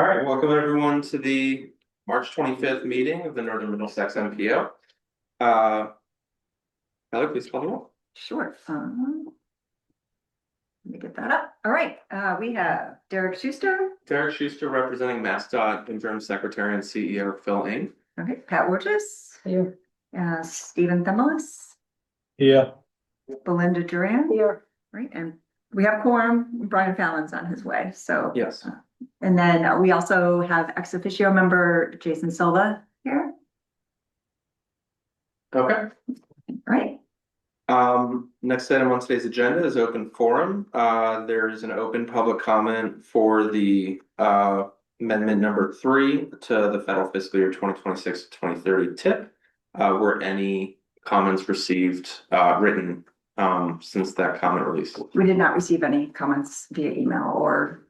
All right, welcome everyone to the March 25th meeting of the Northern Middlesex NPO. Kelly, please call the roll. Sure. Let me get that up. All right, we have Derek Schuster. Derek Schuster representing MassDOT Interim Secretary and CEO Phil Ing. Okay, Pat Wurgis. Here. Stephen Themelis. Here. Belinda Duran. Here. Right, and we have quorum. Brian Fallon's on his way, so. Yes. And then we also have ex officio member Jason Silva here. Okay. Right. Next item on today's agenda is open forum. There is an open public comment for the amendment number 3 to the federal fiscal year 2026 to 2030 tip. Were any comments received written since that comment release? We did not receive any comments via email or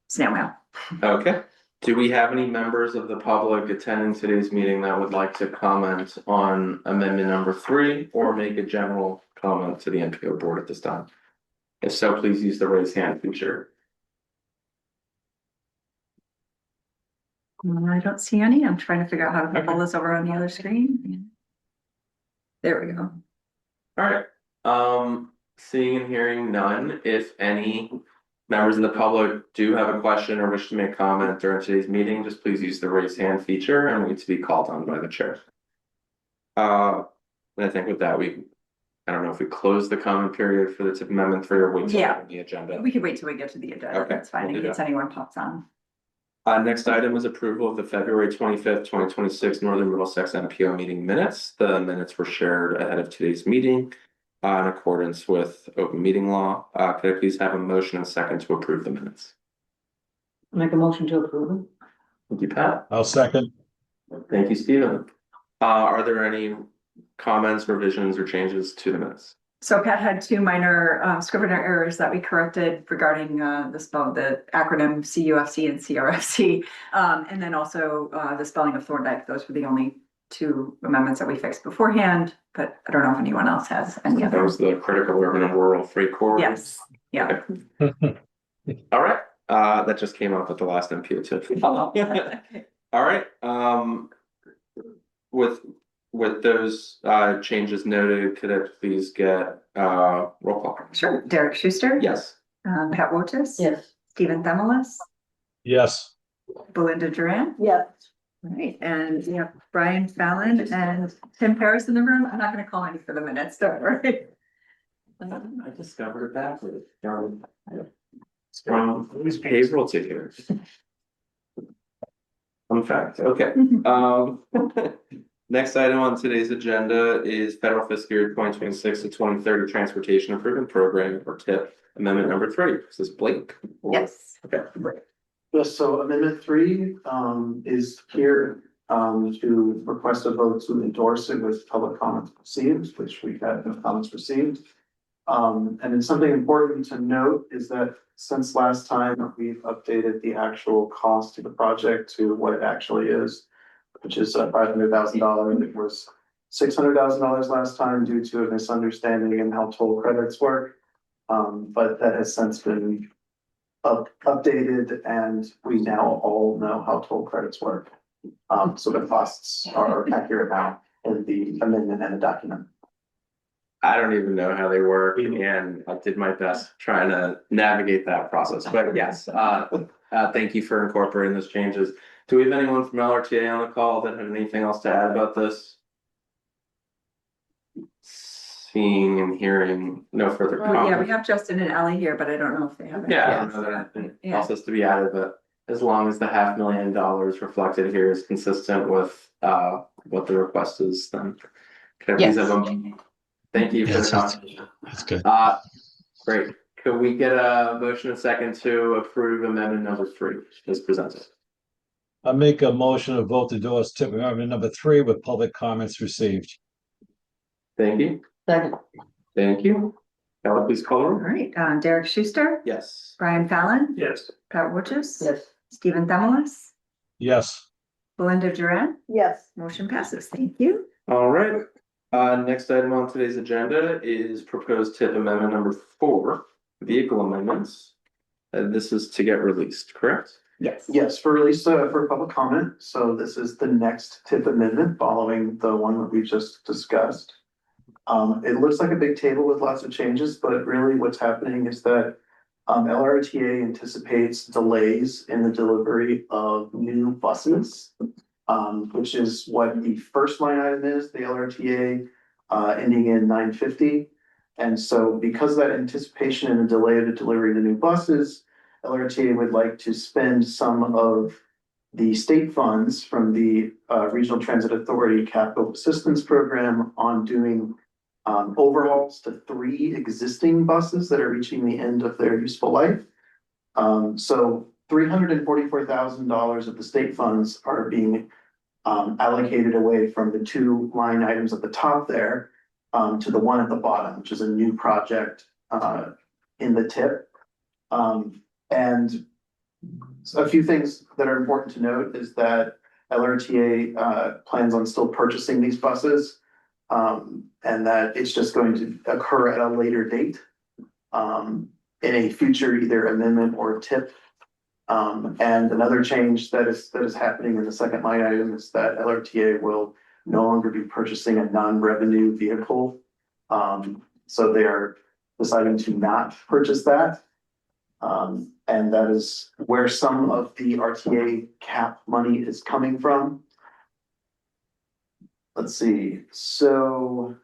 snail mail. Okay. Do we have any members of the public attending today's meeting that would like to comment on amendment number 3 or make a general comment to the NPO board at this time? If so, please use the raise hand feature. I don't see any. I'm trying to figure out how to pull this over on the other screen. There we go. All right. Seeing and hearing none, if any members of the public do have a question or wish to make comment during today's meeting, just please use the raise hand feature and wait to be called on by the chair. And I think with that, I don't know if we close the comment period for the tip amendment 3 or wait till the agenda. We could wait till we get to the agenda. Okay, That's fine we'll in do case that. anyone pops on. Next item is approval of the February 25th, 2026 Northern Middlesex NPO meeting minutes. The minutes were shared ahead of today's meeting in accordance with open meeting law. Could I please have a motion and a second to approve the minutes? Make a motion to approve them. Thank you, Pat. I'll second. Thank you, Stephen. Are there any comments, revisions, or changes to the minutes? So Pat had 2 minor scrivener errors that we corrected regarding the acronym CUFC and CRFC. And then also the spelling of Thorndike. Those were the only 2 amendments that we fixed beforehand, but I don't know if anyone else has any That other. was the critical urban and rural freight corridor. Yes, yeah. All right. That just came up at the last NPO too. All right. With those changes noted, could I please get roll call? Sure. Derek Schuster. Yes. Pat Wurgis. Yes. Stephen Themelis. Yes. Belinda Duran. Yes. Right, and we have Brian Fallon and Tim Paris in the room. I'm not going to call any for the minutes, don't worry. I discovered it backwards. From payroll tickets. Fun fact. Okay. Next item on today's agenda is federal fiscal year 2026 to 2030 transportation improvement program or TIP amendment number 3. Is this Blake? Yes. Okay. Yes, so amendment 3 is here to request a vote to endorse it with public comments received, which we've had no comments received. And then something important to note is that since last time, we've updated the actual cost of the project to what it actually is, which is $500,000. It was $600,000 last time due to a misunderstanding in how toll credits work. But that has since been updated, and we now all know how toll credits work. So the costs are accurate now in the amendment and the document. I don't even know how they work, and I did my best trying to navigate that process. But yes, thank you for incorporating those changes. Do we have anyone from LRTA on the call that have anything else to add about this? Seeing and hearing no further comments. Yeah, we have Justin and Ellie here, but I don't know if they have. Yeah, I don't know that anything else has to be added, but as long as the $500,000 reflected here is consistent with what the request is, then can I please have a thank you for the comment. That's good. Great. Could we get a motion and second to approve amendment number 3 as presented? I make a motion to vote to endorse tip amendment number 3 with public comments received. Thank you. Second. Thank you. Ella, please call the All roll. right, Derek Schuster. Yes. Brian Fallon. Yes. Pat Wurgis. Yes. Stephen Themelis. Yes. Belinda Duran. Yes. Motion passes. Thank you. All right. Next item on today's agenda is proposed tip amendment number 4, vehicle amendments. This is to get released, correct? Yes. Yes, for release for public comment. So this is the next tip amendment following the one that we just discussed. It looks like a big table with lots of changes, but really what's happening is that LRTA anticipates delays in the delivery of new buses, which is what the first line item is, the LRTA ending in 950. And so because of that anticipation and the delay of the delivery of the new buses, LRTA would like to spend some of the state funds from the Regional Transit Authority Capital Assistance Program on doing overhauls to 3 existing buses that are reaching the end of their useful life. So $344,000 of the state funds are being allocated away from the 2 line items at the top there to the one at the bottom, which is a new project in the tip. And a few things that are important to note is that LRTA plans on still purchasing these buses, and that it's just going to occur at a later date in a future either amendment or tip. And another change that is happening in the second line item is that LRTA will no longer be purchasing a non-revenue vehicle. So they are deciding to not purchase that. And that is where some of the RTA cap money is coming from. Let's see, so.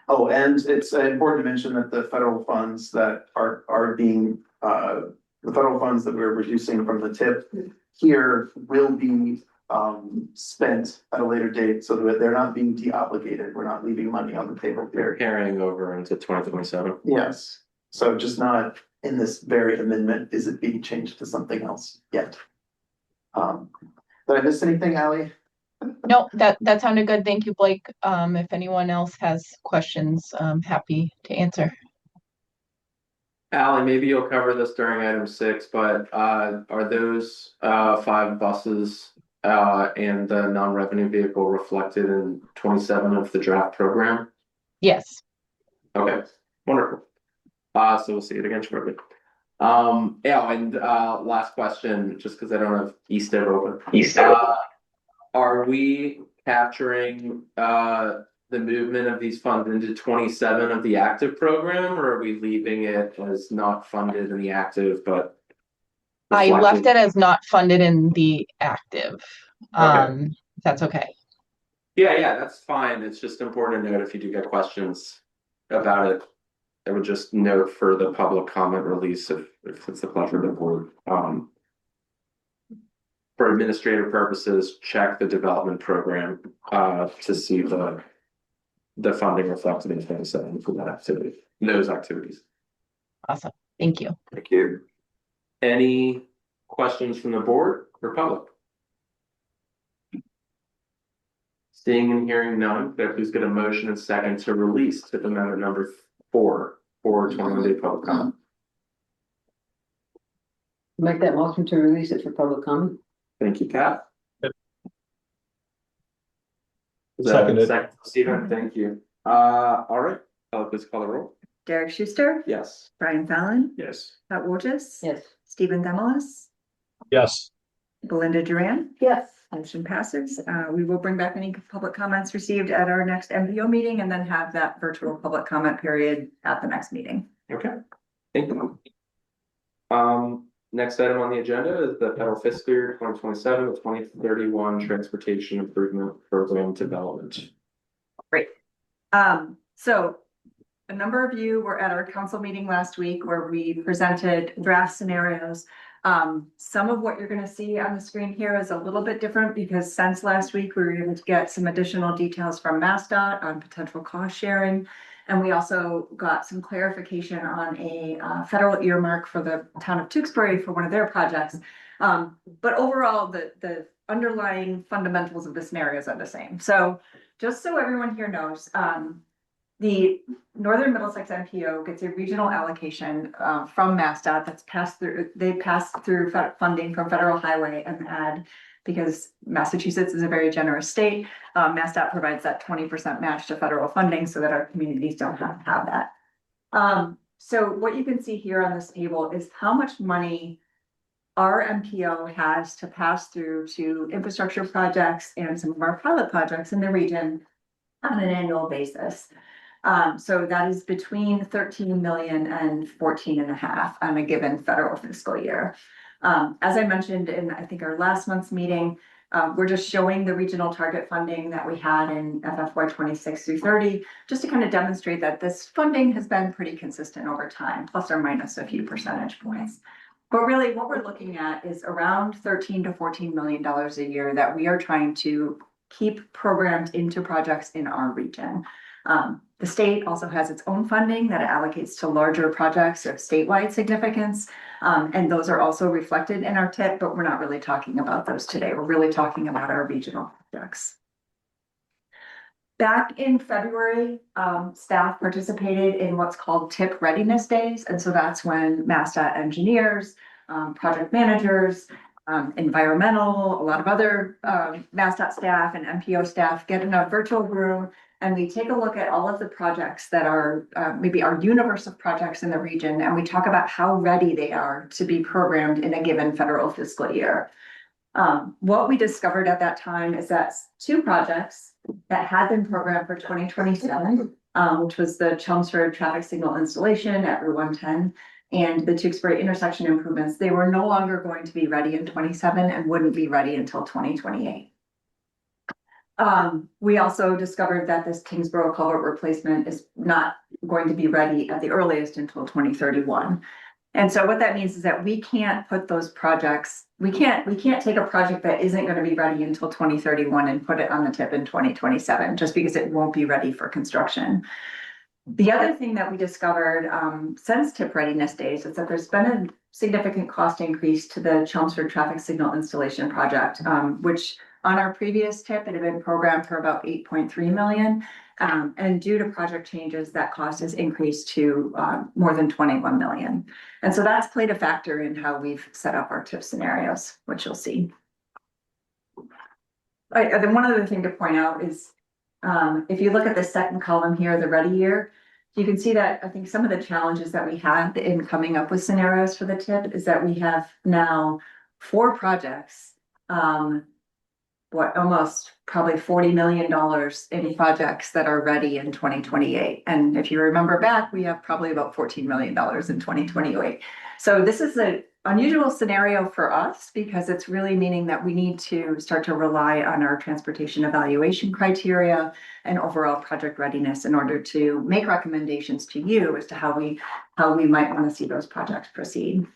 Oh, and it's important to mention that the federal funds that are being, the federal funds that we're reducing from the tip here will be spent at a later date so that they're not being de-obligated. We're not leaving money on the table They're here. carrying over into 2027. Yes, so just not in this very amendment is it being changed to something else yet. Did I miss anything, Ally? No, that sounded good. Thank you, Blake. If anyone else has questions, I'm happy to answer. Ally, maybe you'll cover this during item 6, but are those 5 buses and the non-revenue vehicle reflected in 27 of the draft program? Yes. Okay, wonderful. So we'll see it again shortly. Yeah, and last question, just because I don't have East-Ed open. Are we capturing the movement of these funds into 27 of the active program, or are we leaving it as not funded in the active, but I left reflected? it as not funded in the active. Okay. That's okay. Yeah, that's fine. It's just important to note if you do get questions about it. I would just note for the public comment release if it's the pleasure of the board. For administrative purposes, check the development program to see the funding reflected in 27 for that activity, those activities. Awesome. Thank you. Thank you. Any questions from the board or public? Seeing and hearing none, could I please get a motion and second to release tip amendment number 4 for 21-day public comment? Make that motion to release it for public comment. Thank you, Pat. Seconded. Second, Stephen, thank you. All right, please call the roll. Derek Schuster, Yes. Brian Fallon, Yes. Pat Wojcik. Yes. Stephen Demelis, Yes. Belinda Duran. Yes. Motion passes. We will bring back any public comments received at our next MPO meeting and then have that virtual public comment period at the next meeting. Okay, thank you. Next item on the agenda is the federal fiscal year 2027 to 2031 transportation improvement program development. Great. So a number of you were at our council meeting last week where we presented draft scenarios. Some of what you're going to see on the screen here is a little bit different because since last week, we were able to get some additional details from MassDOT on potential cost sharing. And we also got some clarification on a federal earmark for the town of Tewksbury for one of their projects. But overall, the underlying fundamentals of the scenarios are the same. So just so everyone here knows, the Northern Middlesex NPO gets a regional allocation from MassDOT that's passed through. They pass through funding from federal highway and add, because Massachusetts is a very generous state. MassDOT provides that 20% match to federal funding so that our communities don't have to have that. So what you can see here on this table is how much money our MPO has to pass through to infrastructure projects and some of our pilot projects in the region on an annual basis. So that is between 13 million and 14.5 on a given federal fiscal year. As I mentioned in, I think, our last month's meeting, we're just showing the regional target funding that we had in FFY 26 through 30, just to kind of demonstrate that this funding has been pretty consistent over time, plus or minus a few percentage points. But really what we're looking at is around 13 to 14 million dollars a year that we are trying to keep programmed into projects in our region. The state also has its own funding that it allocates to larger projects of statewide significance. And those are also reflected in our TIP, but we're not really talking about those today. We're really talking about our regional projects. Back in February, staff participated in what's called TIP readiness days. And so that's when MassDOT engineers, project managers, environmental, a lot of other MassDOT staff and MPO staff get in a virtual room, and we take a look at all of the projects that are maybe our universe of projects in the region, and we talk about how ready they are to be programmed in a given federal fiscal year. What we discovered at that time is that 2 projects that had been programmed for 2027, which was the Chelmsford traffic signal installation at Route 110 and the Tewksbury intersection improvements, they were no longer going to be ready in 27 and wouldn't be ready until 2028. We also discovered that this Kingsborough culvert replacement is not going to be ready at the earliest until 2031. And so what that means is that we can't put those projects, we can't take a project that isn't going to be ready until 2031 and put it on the TIP in 2027, just because it won't be ready for construction. The other thing that we discovered since TIP readiness days is that there's been a significant cost increase to the Chelmsford traffic signal installation project, which on our previous TIP, it had been programmed for about 8.3 million. And due to project changes, that cost has increased to more than 21 million. And so that's played a factor in how we've set up our TIP scenarios, which you'll see. Then one other thing to point out is if you look at the second column here, the ready year, you can see that I think some of the challenges that we had in coming up with scenarios for the TIP is that we have now 4 projects, almost probably $40 million in projects that are ready in 2028. And if you remember back, we have probably about $14 million in 2028. So this is an unusual scenario for us because it's really meaning that we need to start to rely on our transportation evaluation criteria and overall project readiness in order to make recommendations to you as to how we might want to see those projects proceed.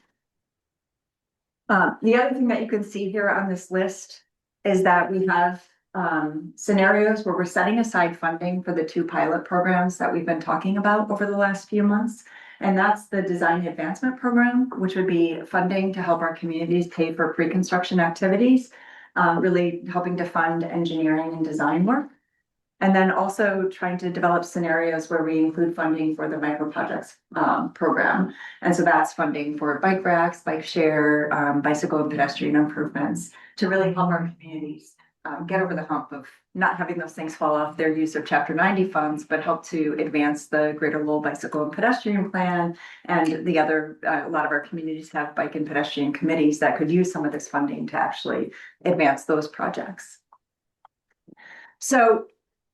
The other thing that you can see here on this list is that we have scenarios where we're setting aside funding for the 2 pilot programs that we've been talking about over the last few months. And that's the design advancement program, which would be funding to help our communities pay for pre-construction activities, really helping to fund engineering and design work. And then also trying to develop scenarios where we include funding for the micro projects program. And so that's funding for bike racks, bike share, bicycle and pedestrian improvements to really help our communities get over the hump of not having those things fall off their use of Chapter 90 funds, but help to advance the Greater Lowell Bicycle and Pedestrian Plan. And the other, a lot of our communities have bike and pedestrian committees that could use some of this funding to actually advance those projects. So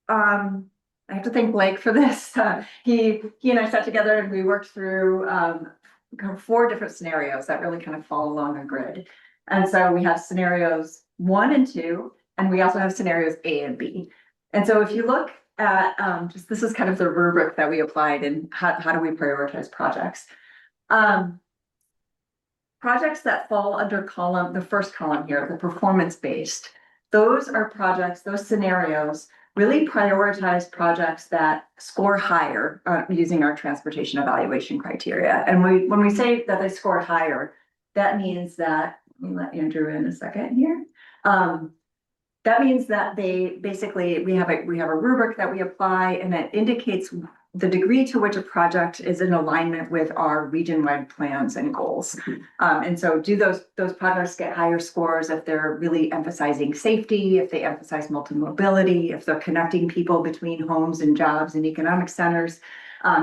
I have to thank Blake for this. He and I sat together and we worked through 4 different scenarios that really kind of fall along a grid. And so we have scenarios 1 and 2, and we also have scenarios A and B. And so if you look at this is kind of the rubric that we applied and how do we prioritize projects. Projects that fall under the first column here, the performance-based, those are projects, those scenarios really prioritize projects that score higher using our transportation evaluation criteria. And when we say that they score higher, that means that, let me let Andrew in a second here. That means that they basically, we have a rubric that we apply and it indicates the degree to which a project is in alignment with our region-wide plans and goals. And so do those projects get higher scores if they're really emphasizing safety, if they emphasize multimodality, if they're connecting people between homes and jobs and economic centers.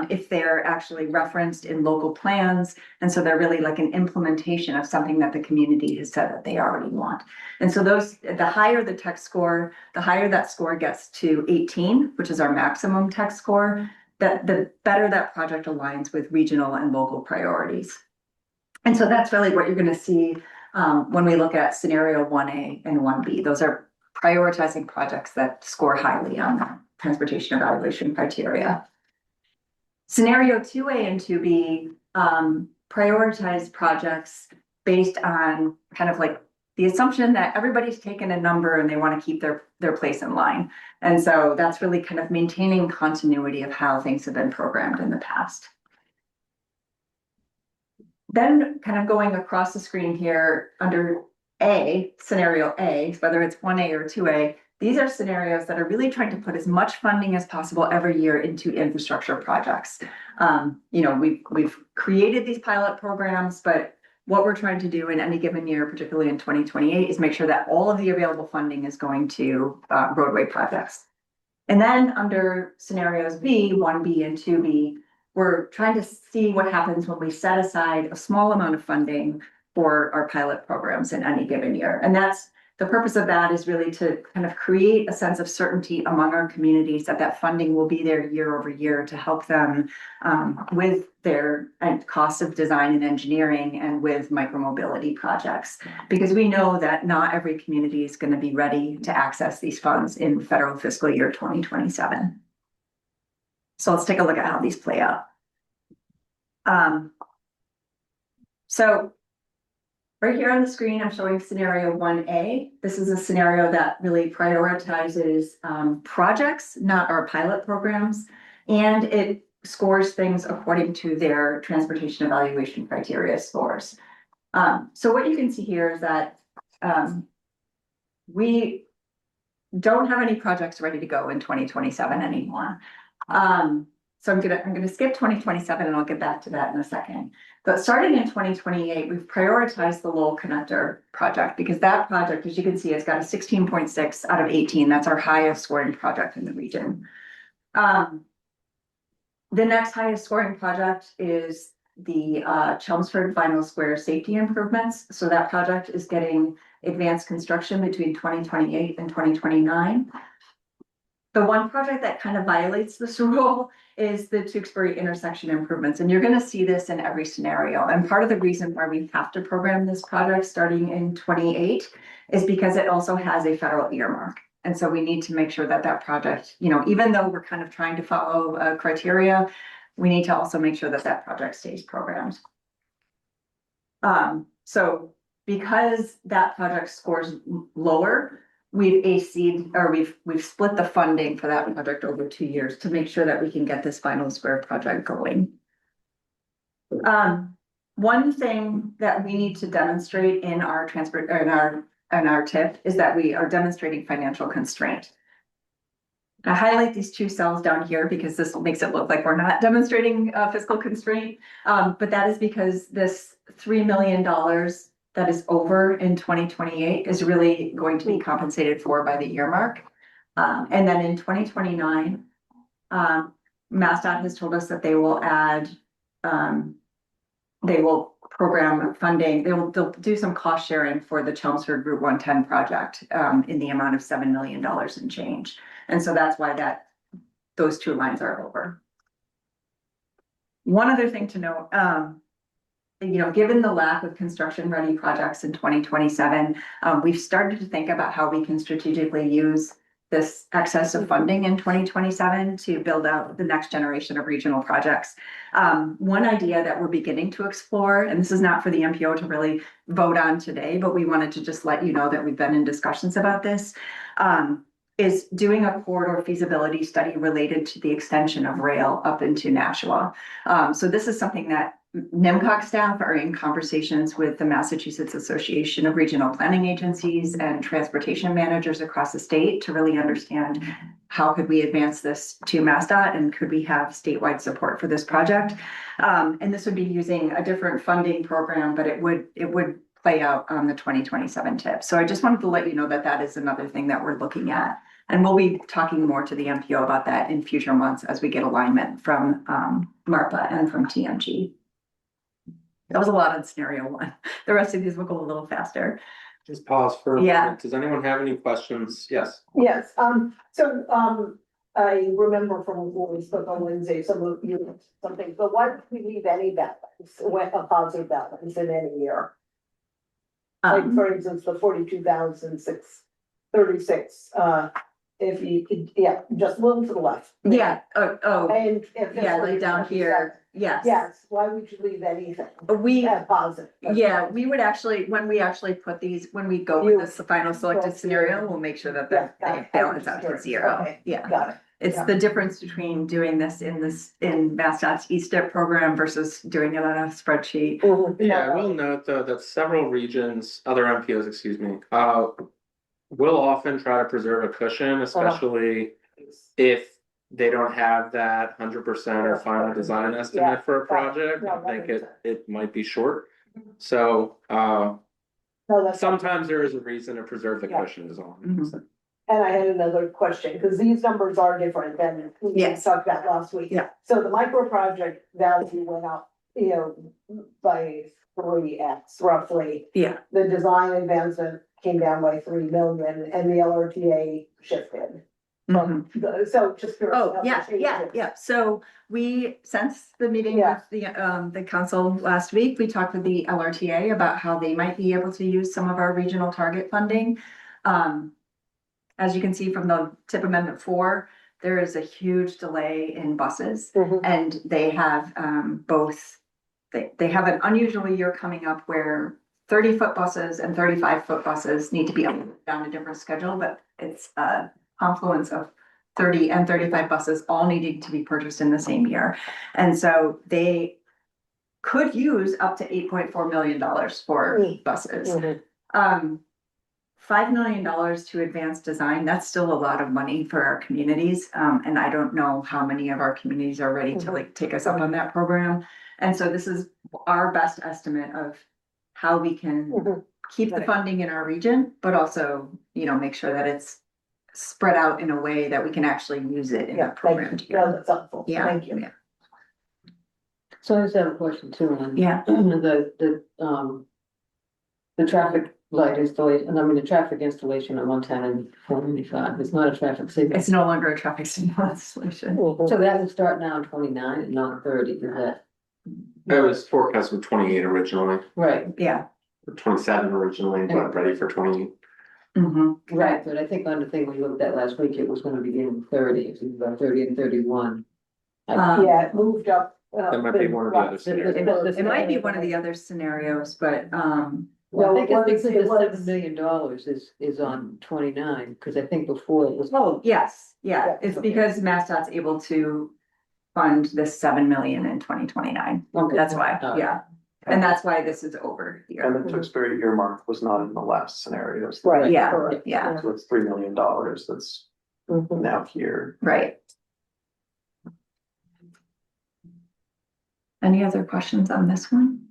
if they're actually referenced in local plans. And so they're really like an implementation of something that the community has said that they already want. And so the higher the tech score, the higher that score gets to 18, which is our maximum tech score, that the better that project aligns with regional and local priorities. And so that's really what you're going to see when we look at scenario 1A and 1B. Those are prioritizing projects that score highly on transportation evaluation criteria. Scenario 2A and 2B prioritize projects based on kind of like the assumption that everybody's taken a number and they want to keep their place in line. And so that's really kind of maintaining continuity of how things have been programmed in the past. Then kind of going across the screen here under A, scenario A, whether it's 1A or 2A, these are scenarios that are really trying to put as much funding as possible every year into infrastructure projects. We've created these pilot programs, but what we're trying to do in any given year, particularly in 2028, is make sure that all of the available funding is going to roadway projects. And then under scenarios B, 1B and 2B, we're trying to see what happens when we set aside a small amount of funding for our pilot programs in any given year. And that's the purpose of that is really to kind of create a sense of certainty among our communities that funding will be there year over year to help them with their costs of design and engineering and with micromobility projects. Because we know that not every community is going to be ready to access these funds in federal fiscal year 2027. So let's take a look at how these play out. So right here on the screen, I'm showing scenario 1A. This is a scenario that really prioritizes projects, not our pilot programs, and it scores things according to their transportation evaluation criteria scores. So what you can see here is that we don't have any projects ready to go in 2027 anymore. So I'm gonna skip 2027 and I'll get back to that in a second. But starting in 2028, we've prioritized the Lowell Connector project because that project, as you can see, has got a 16.6 out of 18. That's our highest scoring project in the region. The next highest scoring project is the Chelmsford Vinyl Square safety improvements. So that project is getting advanced construction between 2028 and 2029. The one project that kind of violates this rule is the Tewksbury intersection improvements. And you're going to see this in every scenario. And part of the reason why we have to program this project starting in 28 is because it also has a federal earmark. And so we need to make sure that that project, even though we're kind of trying to follow criteria, we need to also make sure that that project stays programmed. So because that project scores lower, we've split the funding for that project over 2 years to make sure that we can get this Vinyl Square project going. One thing that we need to demonstrate in our TIP is that we are demonstrating financial constraint. I highlight these two cells down here because this makes it look like we're not demonstrating fiscal constraint, but that is because this $3 million that is over in 2028 is really going to be compensated for by the earmark. And then in 2029, MassDOT has told us that they will program funding. They'll do some cost sharing for the Chelmsford Route 110 project in the amount of $7 million and change. And so that's why those two lines are over. One other thing to note, given the lack of construction-ready projects in 2027, we've started to think about how we can strategically use this excess of funding in 2027 to build out the next generation of regional projects. One idea that we're beginning to explore, and this is not for the MPO to really vote on today, but we wanted to just let you know that we've been in discussions about this, is doing a corridor feasibility study related to the extension of rail up into Nashua. So this is something that NMMPO staff are in conversations with the Massachusetts Association of Regional Planning Agencies and transportation managers across the state to really understand how could we advance this to MassDOT and could we have statewide support for this project. And this would be using a different funding program, but it would play out on the 2027 TIP. So I just wanted to let you know that that is another thing that we're looking at And we'll be talking more to the MPO about that in future months as we get alignment from MARPA and from TMG. That was a lot on scenario one. The rest of these will go a little faster. Just pause for a Yeah. moment. Does anyone have any questions? Yes. Yes, I remember from when we spoke on Wednesday, some of you, something, but why would we leave any balance, a positive balance in any year? Like, for instance, the 42,636, if you could, yeah, just a little to the left. Yeah, And if. yeah, like down here, yes. Yes, why would you leave anything? We, Positive. yeah, we would actually, when we actually put these, when we go with this final selected scenario, we'll make sure that Yeah, they balance out to zero. Okay, Yeah. got it. It's Yeah. the difference between doing this in MassDOT's E-STEP program versus doing it on a spreadsheet. Yeah, I will note though that several regions, other MPOs, excuse me, will often try to preserve a cushion, especially if they don't have that 100% or final design estimate for a project. Yeah, I think that makes it might be short. So, No, that's. sometimes there is a reason to preserve the Yeah. cushion is all. Mhm. And I had another question, because these numbers are different than we Yes. talked about last week. Yeah. So the micro project value went up, by 3x roughly. Yeah. The design advancement came down by 3 million and the LRTA shifted. Mhm. So just curious. Oh, about the yeah, changes. So we, since the meeting Yeah. with the council last week, we talked with the LRTA about how they might be able to use some of our regional target funding. As you can see from the tip amendment 4, there is a huge delay in buses. Mhm. And they have they have an unusual year coming up where 30-foot buses and 35-foot buses need to be on a different schedule, but it's a confluence of 30 and 35 buses all needing to be purchased in the same year. And so they could use up to $8.4 million for buses. Mhm. $5 million to advanced design, that's still a lot of money for our communities. And I don't know how many of our communities are ready to like take us up on that program. And so this is our best estimate of how we can Mhm. keep the Right. funding in our region, but also, make sure that it's spread out in a way that we can actually use it in the Yeah, program. thank you. No, that's helpful. Yeah, Thank you. yeah, So I just have a question too on. yeah. The traffic light installation, the traffic installation at 110 and 495, it's not a traffic signal. It's no longer a traffic signal solution. Mhm. So that will start now in 29 and not 30, is that, It was forecast with 28 originally, right, Yeah. or 27 originally, but ready for 28. Mhm. right, but I think on the thing we looked at last week, it was gonna begin in 30, it was about 30 and 31. Yeah, it moved up. That might be one of the other scenarios. It might be one of the other scenarios, but, Well, I think No, it's it because the was- $7 million is on 29, because I think before it was. oh, yes, yeah, Yeah. it's because MassDOT's able to fund this 7 million in 2029. Okay. That's why, All right. yeah. And that's why this is over And here. the Tewksbury earmark was not in the last scenarios. Right. Yeah, correct. yeah, So it's $3 million that's Mhm. now here. right. Any other questions on this one?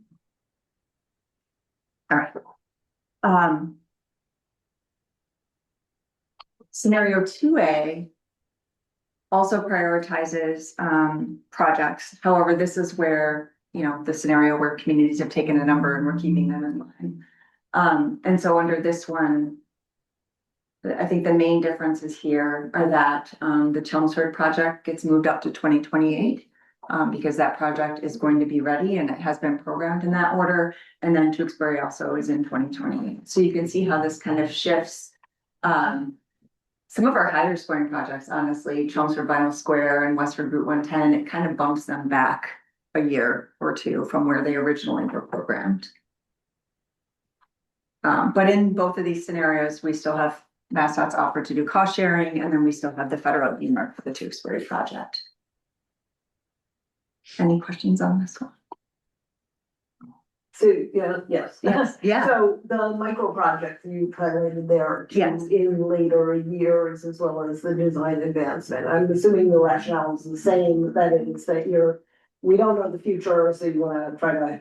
All right. Scenario 2A also prioritizes projects. However, this is where, the scenario where communities have taken a number and we're keeping them in line. And so under this one, I think the main differences here are that the Chelmsford project gets moved up to 2028. Because that project is going to be ready and it has been programmed in that order. And then Tewksbury also is in 2028. So you can see how this kind of shifts. Some of our higher scoring projects, honestly, Chelmsford Vinyl Square and Westford Route 110, it kind of bumps them back a year or two from where they originally were programmed. But in both of these scenarios, we still have MassDOT's offer to do cost sharing, and then we still have the federal earmark for the Tewksbury project. Any questions on this one? So, yeah, yes. Yes, yeah. So the micro projects you highlighted there. Yes. In later years as well as the design advancement. I'm assuming the rationale is the same, that it is that we don't know the future, so you wanna try to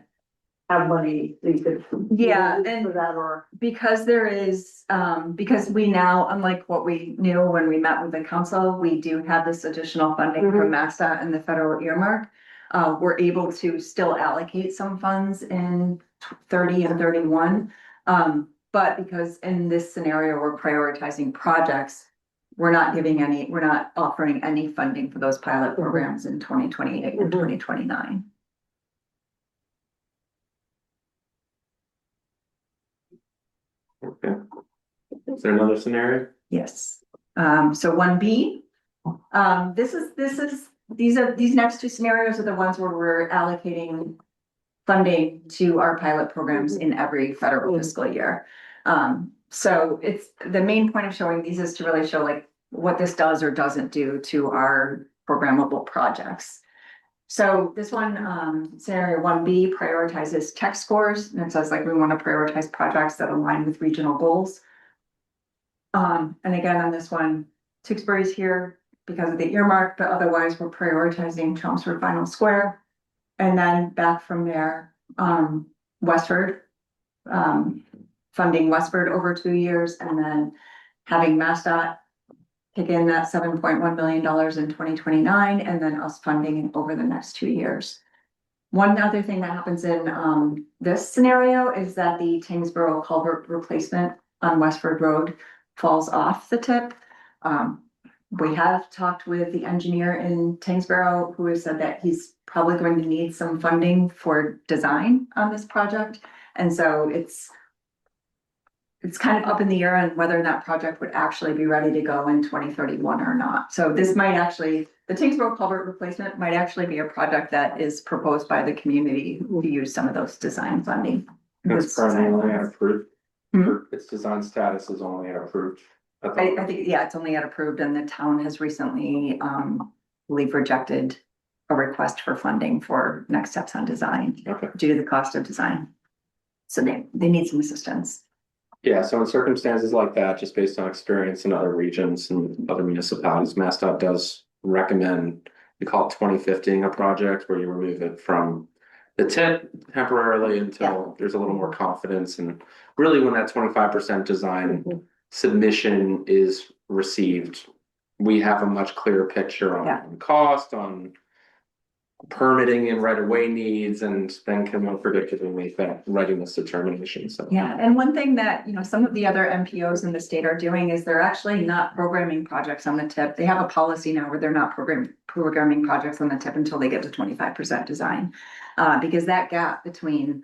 have money, you could. Yeah, use and- For that, or, Because there is, because we now, unlike what we knew when we met with the council, we do have this additional funding from MassDOT and the federal earmark. We're able to still allocate some funds in 30 and 31. But because in this scenario, we're prioritizing projects, we're not offering any funding for those pilot programs in 2028 and 2029. Okay. Is there another scenario? Yes, so 1B, these next two scenarios are the ones where we're allocating funding to our pilot programs in every federal fiscal year. So it's, the main point of showing these is to really show like what this does or doesn't do to our programmable projects. So this one, scenario 1B prioritizes tech scores, and it says like we want to prioritize projects that align with regional goals. And again, on this one, Tewksbury's here because of the earmark, but otherwise we're prioritizing Chelmsford Final Square. And then back from there, Westford, funding Westford over 2 years, and then having MassDOT kick in that $7.1 million in 2029, and then us funding it over the next 2 years. One other thing that happens in this scenario is that the Tingsboro culvert replacement on Westford Road falls off the tip. We have talked with the engineer in Tingsboro who has said that he's probably going to need some funding for design on this project. And so it's kind of up in the air on whether that project would actually be ready to go in 2031 or not. So this might actually, the Tingsboro culvert replacement might actually be a project that is proposed by the community who use some of those design funding. It's currently only at approved. Hmm? Its design status is only at approved. I think, yeah, it's only yet approved, and the town has recently, believe rejected a request for funding for next steps on design Okay. due to the cost of design. So they need some assistance. Yeah, so in circumstances like that, just based on experience in other regions and other municipalities, MassDOT does recommend, we call it 2015 a project where you remove it from the tip temporarily until there's a little more confidence. And really when that 25% design submission is received, we have a much clearer picture on cost, on permitting and right-of-way needs, and then can more predictably make that readiness determination. So Yeah, and one thing that, you know, some of the other MPOs in the state are doing is they're actually not programming projects on the tip. They have a policy now where they're not programming projects on the tip until they get to 25% design. Because that gap between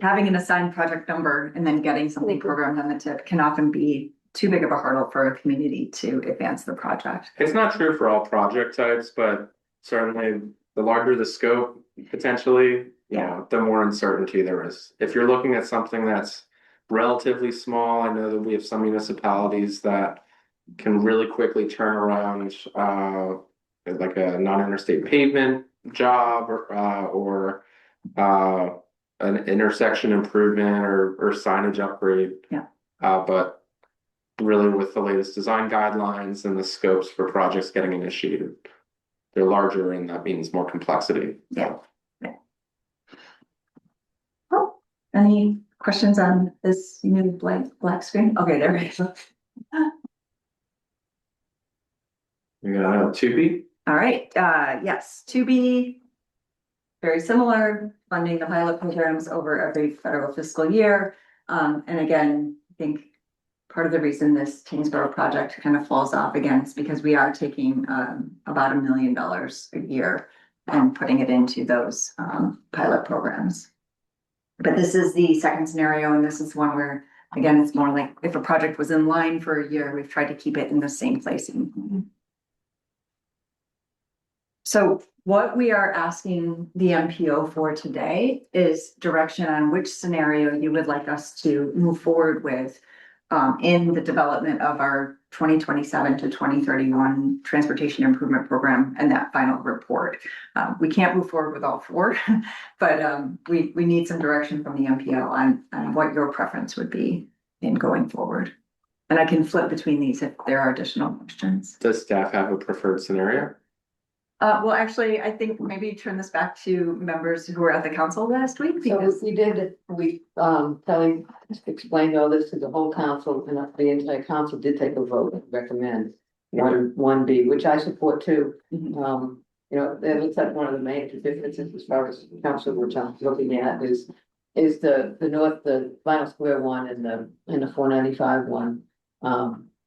having an assigned project number and then getting something programmed on the tip can often be too big of a hurdle for a community to advance the project. it's not true for all project types, but certainly the larger the scope, potentially, you know, the more uncertainty there is. If you're looking at something that's relatively small, I know that we have some municipalities that can really quickly turn around, like a non-interstate pavement job or an intersection improvement or signage upgrade. Yeah. But really with the latest design guidelines and the scopes for projects getting initiated, they're larger and that means more complexity. Yeah. Oh, any questions on this new black screen? Okay, there we go. We got 2B. All right, yes, 2B. Very similar, funding the pilot programs over every federal fiscal year. And again, I think part of the reason this Tingsboro project kind of falls off again is because we are taking about $1 million a year and putting it into those pilot programs. But this is the second scenario, and this is one where, again, it's more like if a project was in line for a year, we've tried to keep it in the same place. So what we are asking the MPO for today is direction on which scenario you would like us to move forward with in the development of our 2027 to 2031 transportation improvement program and that final report. We can't move forward with all four, but we need some direction from the MPO on what your preference would be in going forward. And I can flip between these if there are additional questions. Does staff have a preferred scenario? Well, actually, I think maybe turn this back to members who were at the council last week So because, Kelly explained all this to the whole council and the entire council did take a vote and recommend one B, which I support too. Mhm. You know, that looks like one of the major differences as far as council, which I'm looking at is the vinyl square one and the 495 one.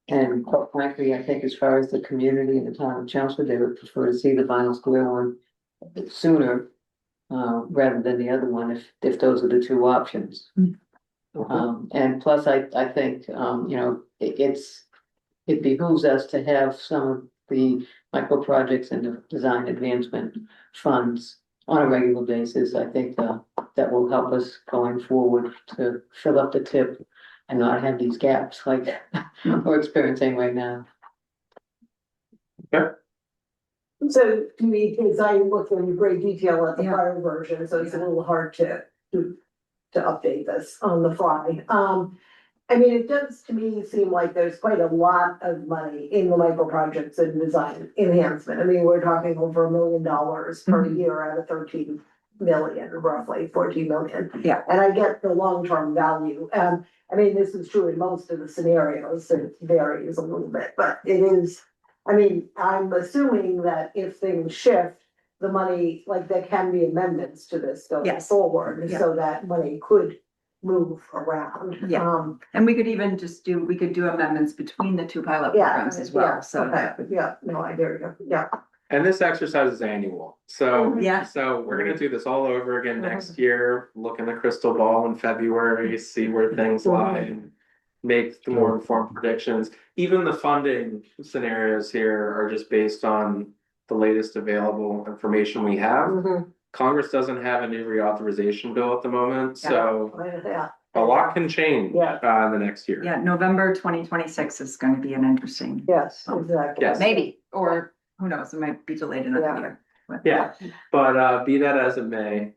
And quite frankly, I think as far as the community and the town of Chelmsford, they would prefer to see the vinyl square one a bit sooner. Rather than the other one, if those are the two options. And plus, I think, you know, it behooves us to have some of the micro projects and the design advancement funds on a regular basis. I think, that will help us going forward to fill up the tip and not have these gaps like we're experiencing right now. So to me, because I looked in great detail at the Yeah. prior version, so it's a little hard to update this on the fly. I mean, it does to me seem like there's quite a lot of money in the micro projects and design enhancement. I mean, we're talking over $1 million per Mhm. year out of 13 million, roughly 14 million. Yeah. And I get the long-term value. I mean, this is true in most of the scenarios, it varies a little bit, but it is. I mean, I'm assuming that if things shift, the money, like there can be amendments to this going Yes. forward, Yeah. so that money could move around. Yeah. And we could even we could do amendments between the two pilot Yeah, programs as well, yeah, so okay, that would. yeah, no, I hear you, yeah. And this exercise is annual, so. Yeah. So we're gonna do this all over again next year, look in the crystal ball in February, see where things lie and. Make the more informed predictions. Even the funding scenarios here are just based on the latest available information we have. Mhm. Congress doesn't have a new reauthorization bill at the moment, so Yeah. a lot can change Yeah. in the next year. Yeah, November 2026 is going to be an interesting, Yes, exactly. Yes. maybe, or who knows, it might be delayed another Yeah. year. But- Yeah, but be that as it may,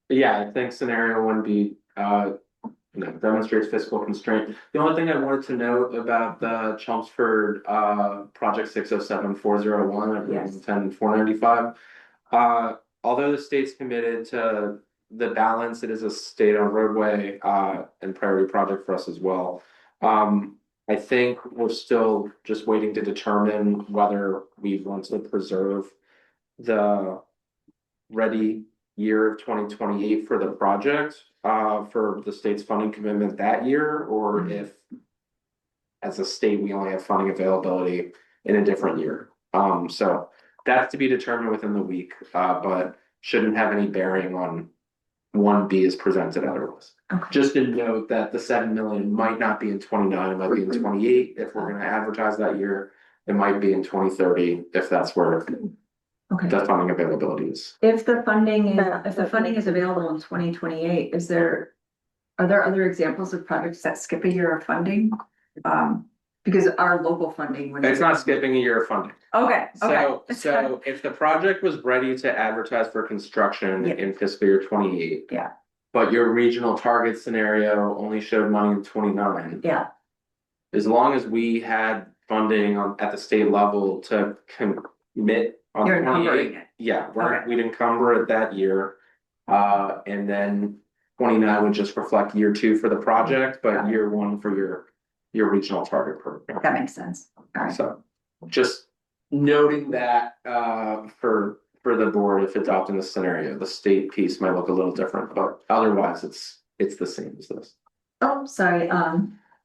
yeah, I think scenario 1B demonstrates fiscal constraint. The only thing I wanted to note about the Chelmsford project 607401 at Yes. 10495. Although the state's committed to the balance, it is a state-owned roadway and priority project for us as well. I think we're still just waiting to determine whether we want to preserve the ready year of 2028 for the project, for the state's funding commitment that year, or if as a state, we only have funding availability in a different year. So that's to be determined within the week, but shouldn't have any bearing on 1B as presented otherwise. Okay. Just to note that the 7 million might not be in 29, it might be in 28 if we're gonna advertise that year. It might be in 2030 if that's where Okay, the funding availability is. if the funding is available in 2028, are there other examples of projects that skip a year of funding? Because our local funding. It's not skipping a year of funding. Okay, So, okay. so if the project was ready to advertise for construction Yeah. in fiscal year 28. Yeah. But your regional target scenario only showed money in 29. Yeah, As long as we had funding at the state level to commit on you're 28. encumbering it. Yeah, Okay. we'd encumber it that year. And then 29 would just reflect year 2 for the project, but Got it. year 1 for your regional target program. That makes sense. All right. So just noting that for the board, if adopting the scenario, the state piece might look a little different, but otherwise it's the same as this. Oh, sorry,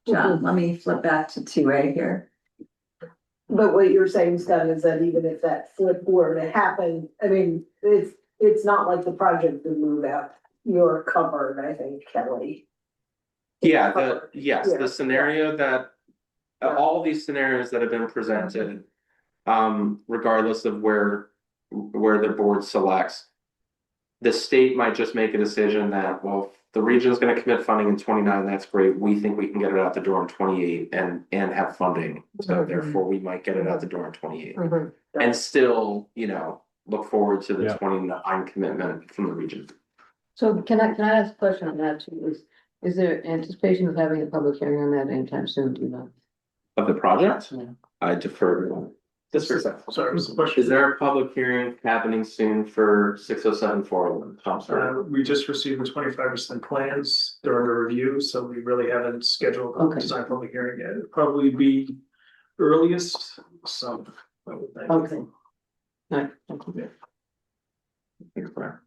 John, let me flip back to 2A here. But what you're saying, Scott, is that even if that flip were to happen, I mean, it's not like the project would move out. You're covered, I think, Kelly. Yeah, Covered. yes, Yeah. the scenario that all these scenarios that have been presented, regardless of where the board selects. The state might just make a decision that, well, if the region is gonna commit funding in 29, that's great, we think we can get it out the door in 28 and have funding. So Mhm. therefore, we might get it out the door in 28 Mhm. and still, look forward to the Yeah. 29 commitment from the region. So can I ask a question on that too? Is there anticipation of having a public hearing on that anytime soon, do you know? Of the project, Yeah. I defer to Just for a second. Sorry, what's the question? Is there a public hearing happening soon for 607-401? Tom, sorry. We just received the 25% plans, they're under review, so we really haven't scheduled a Okay. design public hearing yet. It'll probably be earliest, so. I would think. Okay. All right, thank you. Thanks, Brian.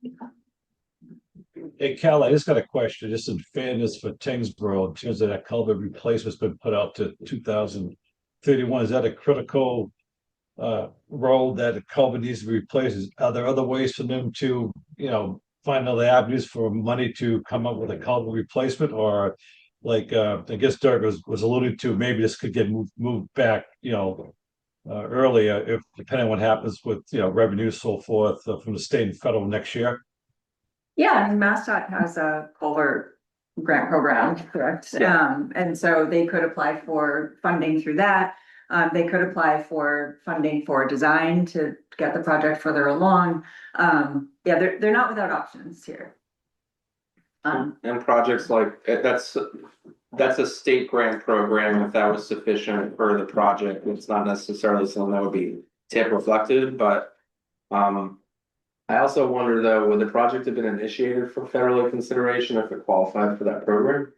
Hey, Cal, I just got a question, just in fairness for Tingsboro, in terms of that culvert replacement's been put out to 2031, is that a critical road that the culvert needs to be replaced? Are there other ways for them to, find other avenues for money to come up with a culvert replacement? Or like, I guess Dirk was alluding to, maybe this could get moved back, earlier, if depending on what happens with, revenue, so forth, from the state and federal next year. Yeah, I mean, MassDOT has a culvert grant program, correct? Yeah. And so they could apply for funding through that. They could apply for funding for design to get the project further along. Yeah, they're not without options here. And projects like, that's a state grant program. If that was sufficient for the project, it's not necessarily something that would be tip reflected, but. I also wonder though, would the project have been initiated for federal consideration if it qualified for that program?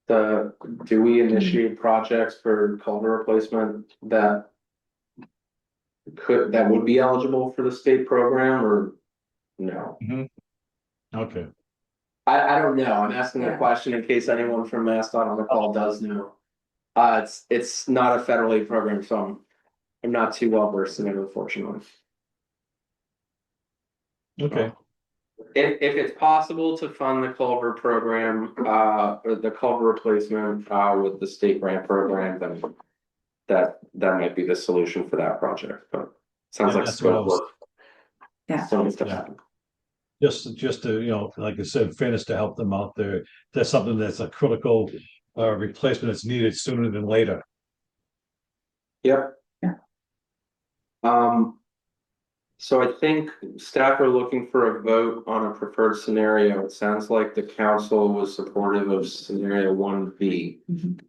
Do we initiate projects for culvert replacement that would be eligible for the state program, or no? Okay. I don't know. I'm asking a Yeah. question in case anyone from MassDOT on the call does know. It's not a federal aid program, so I'm not too well versed in it, unfortunately. Okay. If it's possible to fund the culvert program, or the culvert replacement, with the state grant program, then that might be the solution for that project, but sounds Yeah, like that's what I scope was- work. Yeah. So needs to Yeah. happen. Just to, like I said, fairness to help them out there. That's something that's a critical replacement that's needed sooner than later. Yep. Yeah. So I think staff are looking for a vote on a preferred scenario. It sounds like the council was supportive of scenario 1B. Mhm.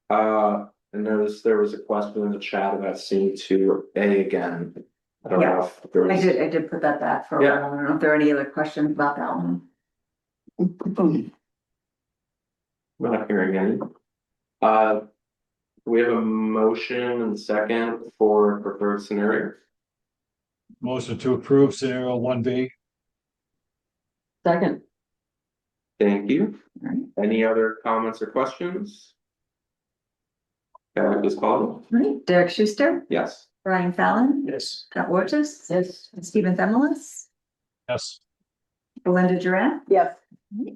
I noticed there was a question in the chat about C2A again. I don't know if there was. I did put that back for a Yeah. while. I don't know if there are any other questions about that one. We're not hearing any. We have a motion and second for preferred scenario. Motion to approve scenario 1B. Second, Thank you. Right. Any other comments or questions? Please call. Right, Derek Schuster, Yes. Brian Fallon, Yes. Scott Wojcik, yes, Stephen Themelis, Yes. Belinda Duran. Yes,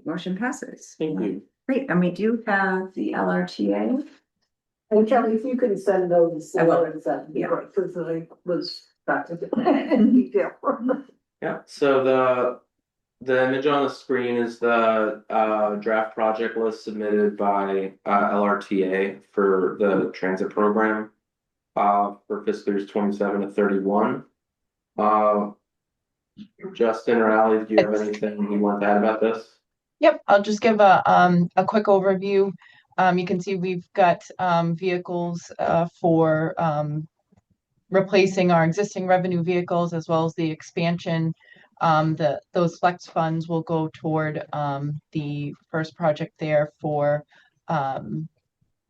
Motion passes. Thank you. Great, and we do have the LRTA. and Kelly, if you can send those. I will. Yeah, because I was back to in detail. Yeah, so the image on the screen is the draft project list submitted by LRTA for the transit program for fiscal years 27 to 31. Justin or Ally, do you have anything you want to add about this? Yep, I'll just give a quick overview. You can see we've got vehicles for replacing our existing revenue vehicles as well as the expansion. Those flex funds will go toward the first project there for the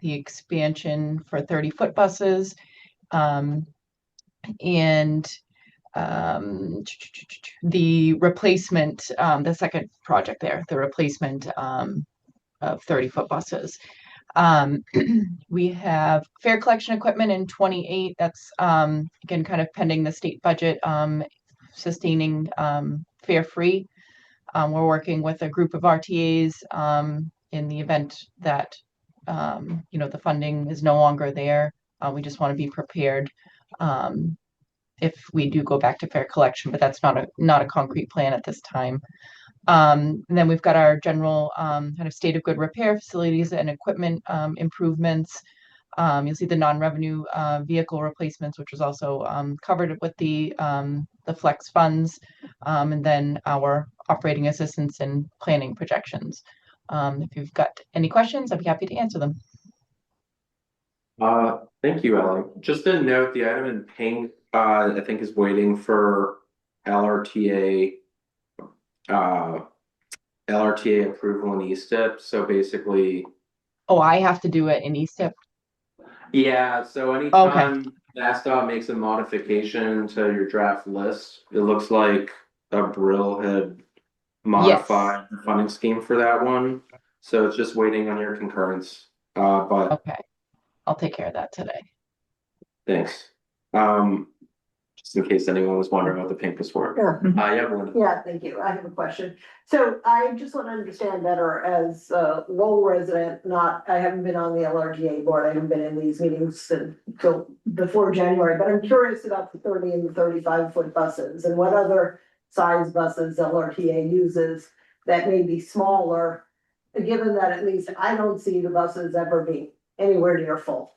expansion for 30-foot buses. And the replacement, the second project there, the replacement of 30-foot buses. We have fare collection equipment in 28. That's again kind of pending the state budget, sustaining fare free. We're working with a group of RTAs in the event that the funding is no longer there. We just want to be prepared if we do go back to fare collection, but that's not a concrete plan at this time. And then we've got our general kind of state of good repair facilities and equipment improvements. You'll see the non-revenue vehicle replacements, which was also covered with the flex funds, and then our operating assistance and planning projections. If you've got any questions, I'd be happy to answer them. Thank you, Ellie. Just a note, the item in pink, I think is waiting for LRTA, uh, LRTA approval in ESTIP. So basically, Oh, I have to do it in ESIP. yeah, so Okay. anytime NASDOT makes a modification to your draft list, it looks like a Brill had Yes. modified the funding scheme for that one. So it's just waiting on your concurrence. But Okay. I'll take care of that today. thanks. Just in case anyone was wondering what the pink was for. Yeah, Belinda. Yeah, thank you. I have a question. So I just want to understand better as a Lowell resident, I haven't been on the LRTA board. I haven't been in these meetings until before January, but I'm curious about the 30 and the 35-foot buses and what other size buses LRTA uses that may be smaller, given that at least I don't see the buses ever being anywhere near full.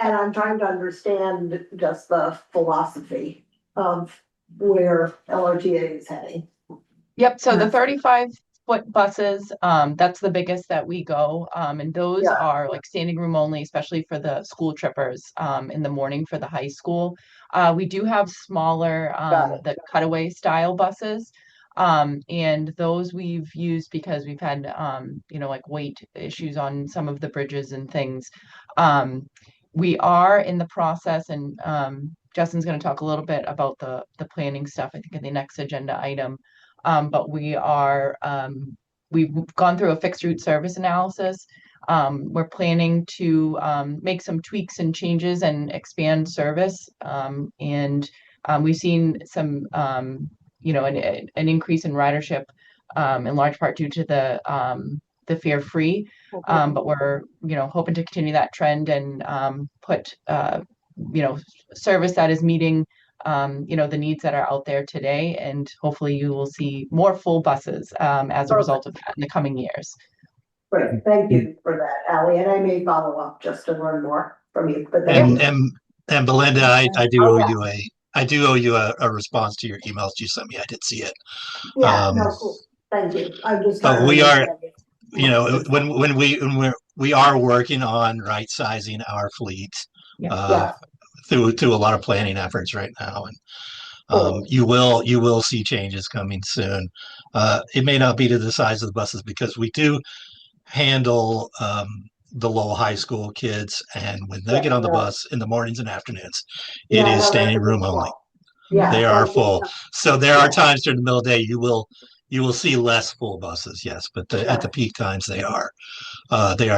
And I'm trying to understand just the philosophy of where LRTA is heading. Yep, so the Yeah. 35-foot buses, that's the biggest that we go. And those Yeah. are like standing room only, especially for the school trippers in the morning for the high school. We do have smaller, Got it. the cutaway style buses. And those we've used because we've had like weight issues on some of the bridges and things. We are in the process, and Justin's going to talk a little bit about the planning stuff, I think, in the next agenda item. But we've gone through a fixed route service analysis. We're planning to make some tweaks and changes and expand service. And we've seen some, an increase in ridership, in large part due to the fare free. But we're, hoping to continue that trend and put, service that is meeting the needs that are out there today, and hopefully you will see more full buses as a result Perfect. of that in the coming years. Great, thank you for that, Ally, and I may follow up just to learn more from you, but thank And you. and Belinda, I do Oh, owe yeah, you a response to your emails you sent me. I did see it. yeah, Um, no, cool, thank you. I'm just trying but to we are, understand it. when we are working on right sizing our fleet Yeah. uh, Yeah, through a lot of planning efforts right now, and cool. you will see changes coming soon. It may not be to the size of the buses because we do handle the Lowell High School kids, and when they Yeah, get on the no, bus in the mornings and afternoons, it yeah, is no, that's a standing good room only. call. Yeah, They are thank you. full. So there are Yeah, times during the middle of the day you will see less full buses, yes, but at yeah, the peak times they are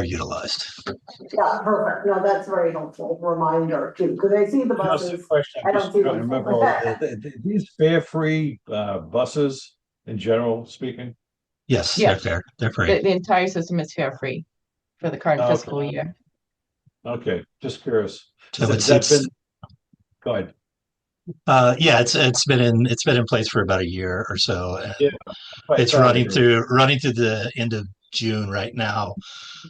utilized. yeah, perfect. No, that's very helpful reminder too, because I see the Just a buses, question, I'm I don't just see trying to them remember, full. these fare-free buses in general speaking? Yes, they're Yes, fair. They're free. the entire system is fare free for the current Okay, fiscal year. okay, just curious. So Has that been, go ahead. yeah, it's been in place for about a year or so, and Yeah, I it's thought I heard. running through the end of June right now.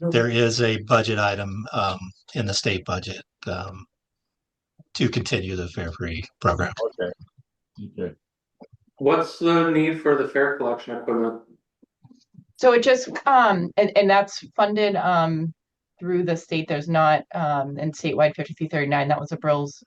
There is a budget item in the state budget to continue the fare free program. Okay, okay. What's the need for the fare collection equipment? So it just and that's funded through the state. There's not in statewide 5339, that was a Brill's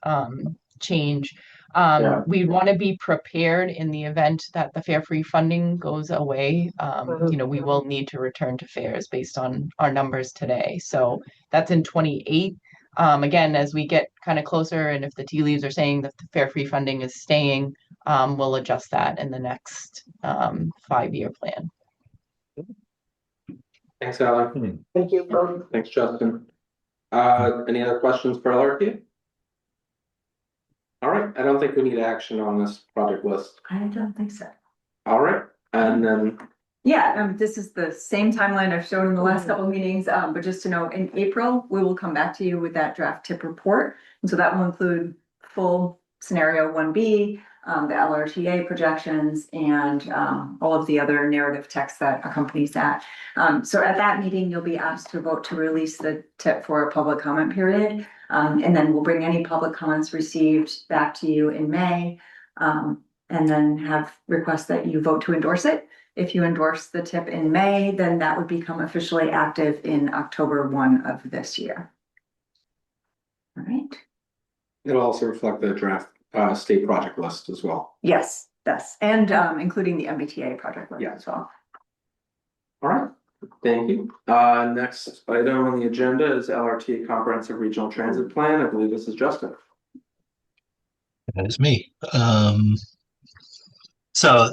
change. Yeah. We want to be prepared in the event that the fare free funding goes away. We will need to return to fares based on our numbers today. So that's in 28. Again, as we get kind of closer, and if the tea leaves are saying that the fare free funding is staying, we'll adjust that in the next 5-year plan. Thanks, Alan. Thank you both. Thanks, Justin. Any other questions for LRP? All right, I don't think we need action on this project list. I don't think so. All right, and then Yeah, this is the same timeline I've shown in the last couple of meetings, but just to know, in April, we will come back to you with that draft tip report. And so that will include full scenario 1B, the LRTA projections, and all of the other narrative text that accompanies that. So at that meeting, you'll be asked to vote to release the tip for a public comment period. And then we'll bring any public comments received back to you in May, and then have requests that you vote to endorse it. If you endorse the tip in May, then that would become officially active in October 1 of this year. All right. It'll also reflect the draft state project list as well. Yes, and including the MBTA project list Yeah. as well. All right, thank you. Next item on the agenda is LRT Comprehensive Regional Transit Plan. I believe this is Justin. That is me. So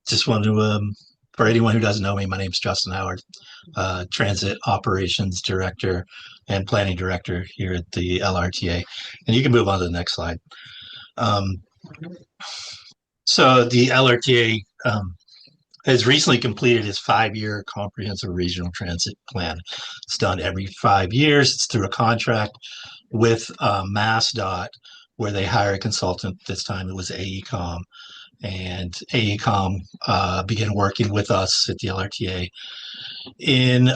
just wanted to, for anyone who doesn't know me, my name is Justin Howard, Transit Operations Director and Planning Director here at the LRTA. And you can move on to the next slide. So the LRTA has recently completed its 5-year comprehensive regional transit plan. It's done every 5 years. It's through a contract with MassDOT, where they hire a consultant. This time it was AECOM. And AECOM began working with us at the LRTA in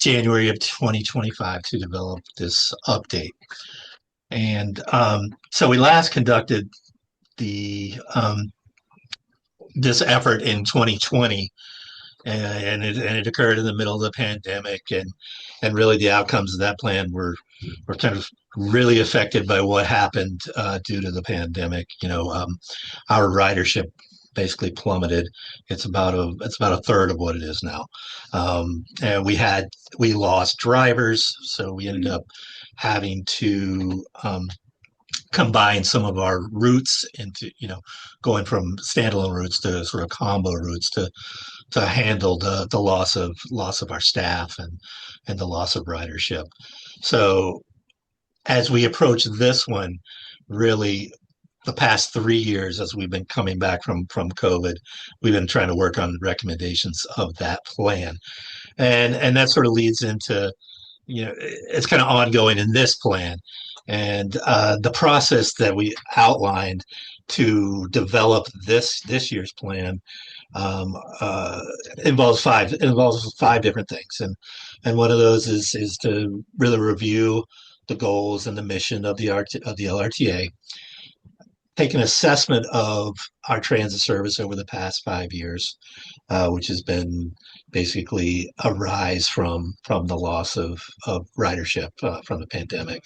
January of 2025 to develop this update. And so we last conducted the this effort in 2020, and it occurred in the middle of the pandemic, and really the outcomes of that plan were kind of really affected by what happened due to the pandemic. Our ridership basically plummeted. It's about a third of what it is now, and we lost drivers, so we ended up having to combine some of our routes into, going from standalone routes to sort of combo routes to handle the loss of our staff and the loss of ridership. So as we approach this one, really the past 3 years, as we've been coming back from COVID, we've been trying to work on recommendations of that plan, and that sort of leads into, it's kind of ongoing in this plan. And the process that we outlined to develop this year's plan involves five different things, and one of those is to really review the goals and the mission of the LRTA, take an assessment of our transit service over the past 5 years, which has been basically a rise from the loss of ridership from the pandemic.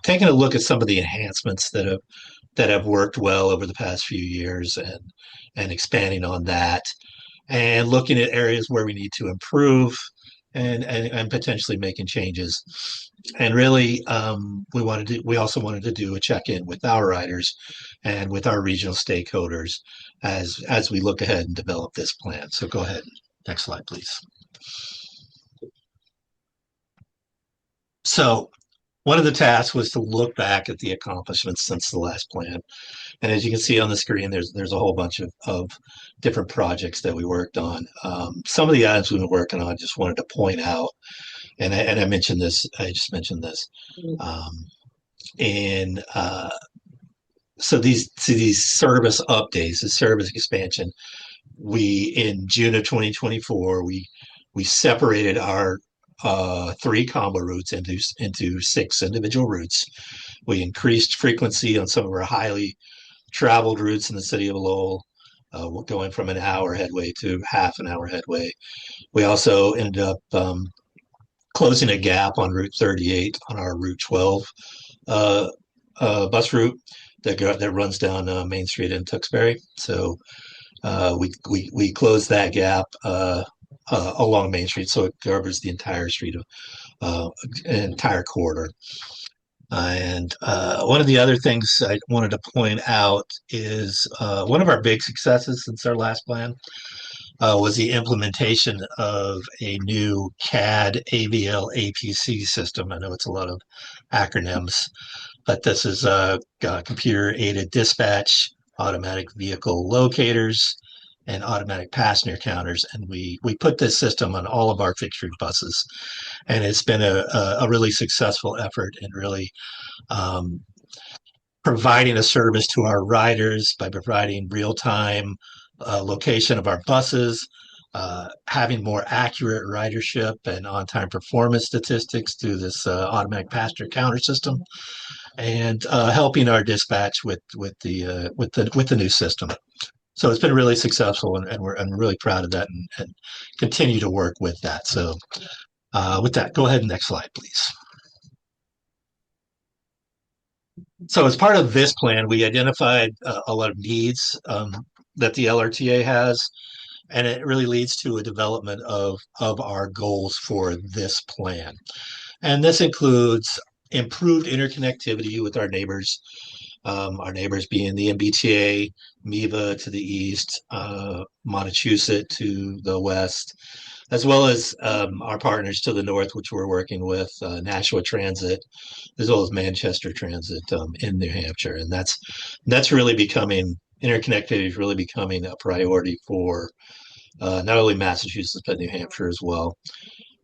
Taking a look at some of the enhancements that have worked well over the past few years, and expanding on that, and looking at areas where we need to improve, and potentially making changes. And really, we also wanted to do a check-in with our riders and with our regional stakeholders as we look ahead and develop this plan. So go ahead. Next slide, please. So one of the tasks was to look back at the accomplishments since the last plan. And as you can see on the screen, there's a whole bunch of different projects that we worked on. Some of the items we've been working on, just wanted to point out, and I mentioned this, I just mentioned this. So these service updates, the service expansion, in June of 2024, we separated our 3 combo routes into 6 individual routes. We increased frequency on some of our highly traveled routes in the city of Lowell, going from an hour headway to half an hour headway. We also ended up closing a gap on Route 38 on our Route 12 bus route that runs down Main Street in Tewksbury. So we closed that gap along Main Street, so it covers the entire street of entire corridor. And one of the other things I wanted to point out is one of our big successes since our last plan was the implementation of a new CAD AVL APC system. I know it's a lot of acronyms, but this is computer-aided dispatch, automatic vehicle locators, and automatic passenger counters. And we put this system on all of our fixed route buses. And it's been a really successful effort in really providing a service to our riders by providing real-time location of our buses, having more accurate ridership and on-time performance statistics through this automatic passenger counter system, and helping our dispatch with the new system. So it's been really successful, and I'm really proud of that, and continue to work with that. So with that, go ahead, next slide, please. So as part of this plan, we identified a lot of needs that the LRTA has, and it really leads to a development of our goals for this plan. And this includes improved interconnectivity with our neighbors being the MBTA, MIVA to the east, Montechusett to the west, as well as our partners to the north, which we're working with, Nashua Transit, as well as Manchester Transit in New Hampshire. And that's really becoming, interconnectivity is really becoming a priority for not only Massachusetts, but New Hampshire as well.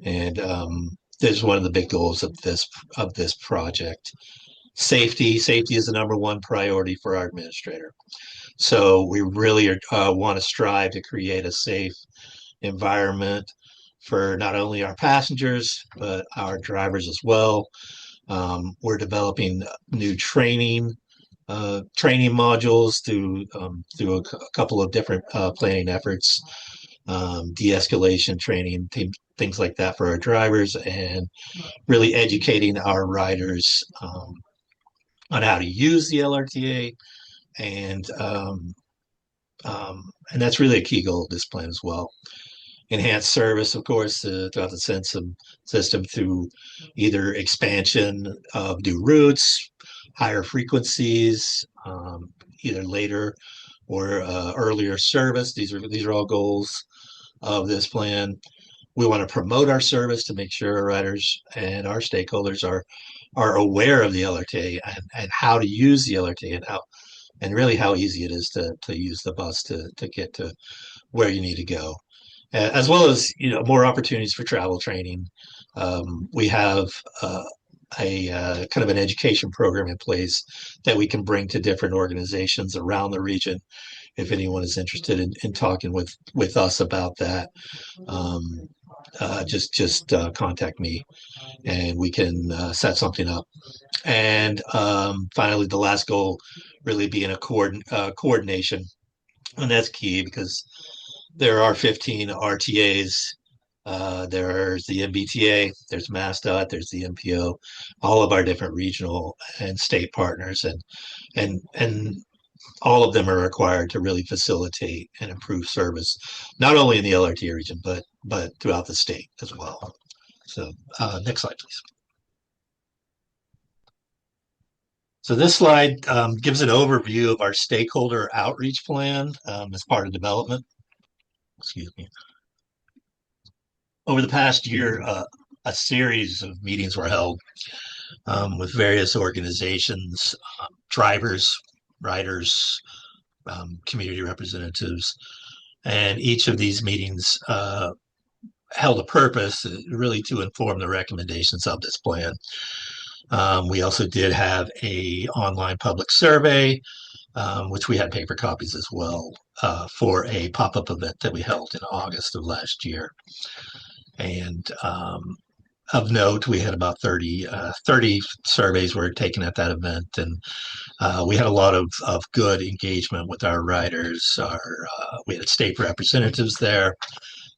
And this is one of the big goals of this project. Safety is the number one priority for our administrator. So we really want to strive to create a safe environment for not only our passengers but our drivers as well. We're developing new training modules through a couple of different planning efforts, de-escalation training, things like that for our drivers, and really educating our riders on how to use the LRTA, and and that's really a key goal of this plan as well. Enhanced service, of course, throughout the system through either expansion of new routes, higher frequencies, either later or earlier service. These are all goals of this plan. We want to promote our service to make sure our riders and our stakeholders are aware of the LRTA and how to use the LRTA and really how easy it is to use the bus to get to where you need to go, as well as more opportunities for travel training. We have a kind of an education program in place that we can bring to different organizations around the region. If anyone is interested in talking with us about that, just contact me and we can set something up. And finally, the last goal really being a coordination, and that's key because there are 15 RTAs. There's the MBTA, there's MassDOT, there's the NPO, all of our different regional and state partners, and all of them are required to really facilitate and improve service, not only in the LRTA region, but throughout the state as well. So next slide, please. So this slide gives an overview of our stakeholder outreach plan as part of development. Excuse me. Over the past year, a series of meetings were held with various organizations, drivers, riders, community representatives, and each of these meetings held a purpose really to inform the recommendations of this plan. We also did have a online public survey, which we had paper copies as well, for a pop-up event that we held in August of last year. And of note, we had about 30 surveys were taken at that event, and we had a lot of good engagement with our riders. We had state representatives there,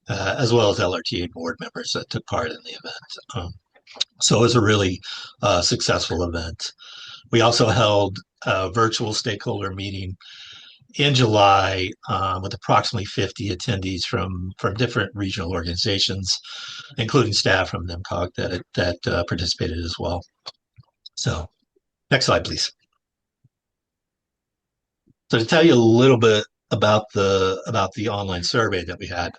as well as LRTA board members that took part in the event. So it was a really successful event. We also held a virtual stakeholder meeting in July with approximately 50 attendees from different regional organizations, including staff from NMCOG that participated as well. So next slide, please. So to tell you a little bit about the online survey that we had.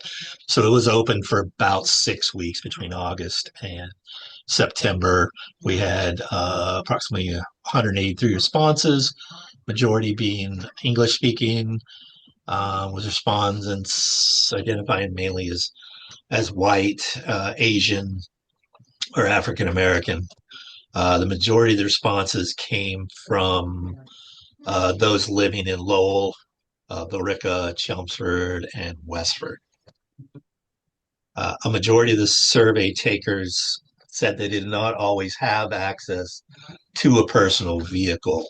So it was open for about 6 weeks between August and September. We had approximately 183 responses, majority being English speaking, with respondents identifying mainly as white, Asian, or African American. The majority of the responses came from those living in Lowell, Billerica, Chelmsford, and Westford. A majority of the survey takers said they did not always have access to a personal vehicle.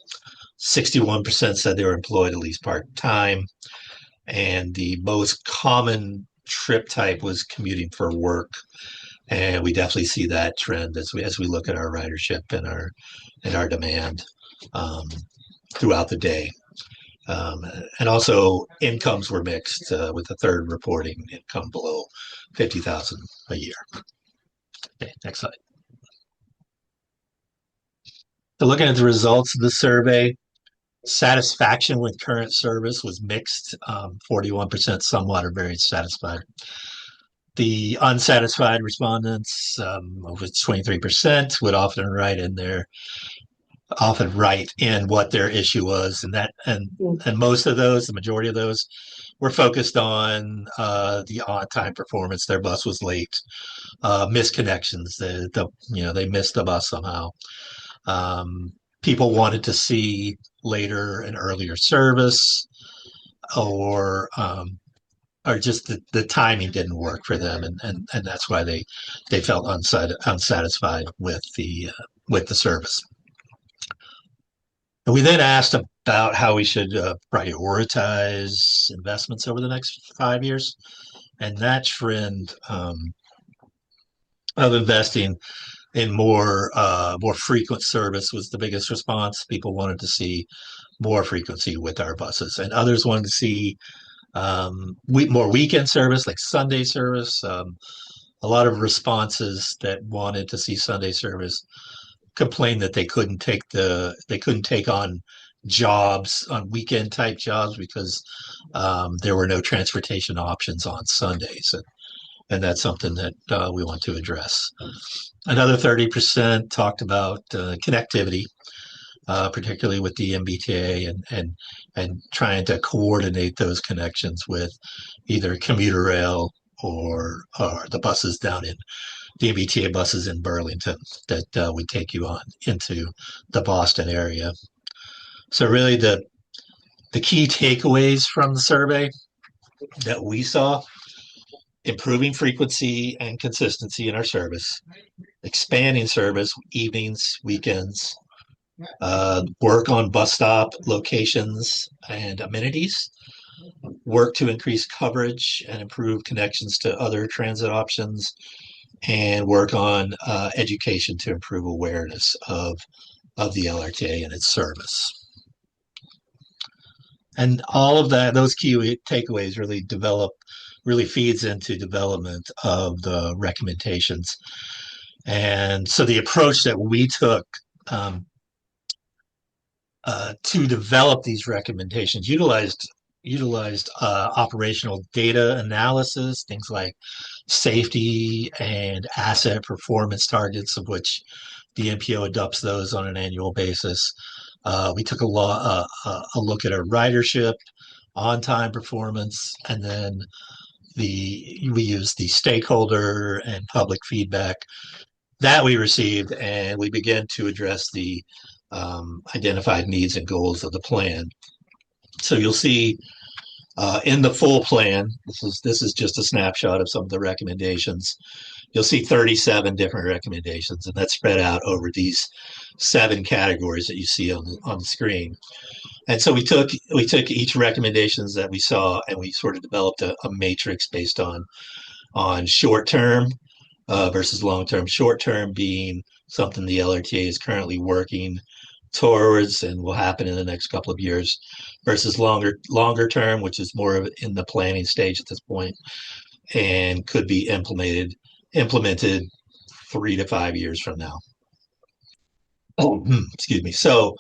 61% said they were employed at least part-time, and the most common trip type was commuting for work. And we definitely see that trend as we look at our ridership and our demand. um, throughout the day. And also incomes were mixed, with the third reporting income below 50,000 a year. Okay, next slide. So looking at the results of the survey, satisfaction with current service was mixed. 41% somewhat or very satisfied. The unsatisfied respondents, was 23%, would often write in what their issue was, and most of those, the majority of those, were focused on the on-time performance. Their bus was late, missed connections. They missed the bus somehow. People wanted to see later and earlier service, or just the timing didn't work for them, and that's why they felt unsatisfied with the service. And we then asked about how we should prioritize investments over the next 5 years, and that trend of investing in more frequent service was the biggest response. People wanted to see more frequency with our buses, and others wanted to see more weekend service, like Sunday service. A lot of responses that wanted to see Sunday service complained that they couldn't take on jobs, on weekend type jobs, because there were no transportation options on Sundays, and that's something that we want to address. Another 30% talked about connectivity, particularly with the MBTA, and trying to coordinate those connections with either commuter rail or the buses down in the MBTA buses in Burlington that would take you on into the Boston area. So really the key takeaways from the survey that we saw: improving frequency and consistency in our service, expanding service evenings, weekends, work on bus stop locations and amenities, work to increase coverage and improve connections to other transit options, and work on education to improve awareness of the LRTA and its service. And all of those key takeaways really feeds into development of the recommendations. And so the approach that we took to develop these recommendations utilized operational data analysis, things like safety and asset performance targets, of which the NPO adopts those on an annual basis. We took a look at our ridership, on-time performance, and then we used the stakeholder and public feedback that we received, and we began to address the identified needs and goals of the plan. So you'll see in the full plan, this is just a snapshot of some of the recommendations. You'll see 37 different recommendations, and that's spread out over these 7 categories that you see on the screen. And so we took each recommendations that we saw, and we sort of developed a matrix based on short term versus long term. Short term being something the LRTA is currently working towards and will happen in the next couple of years, versus longer term, which is more of in the planning stage at this point, and could be implemented 3 to 5 years from now. Excuse me. So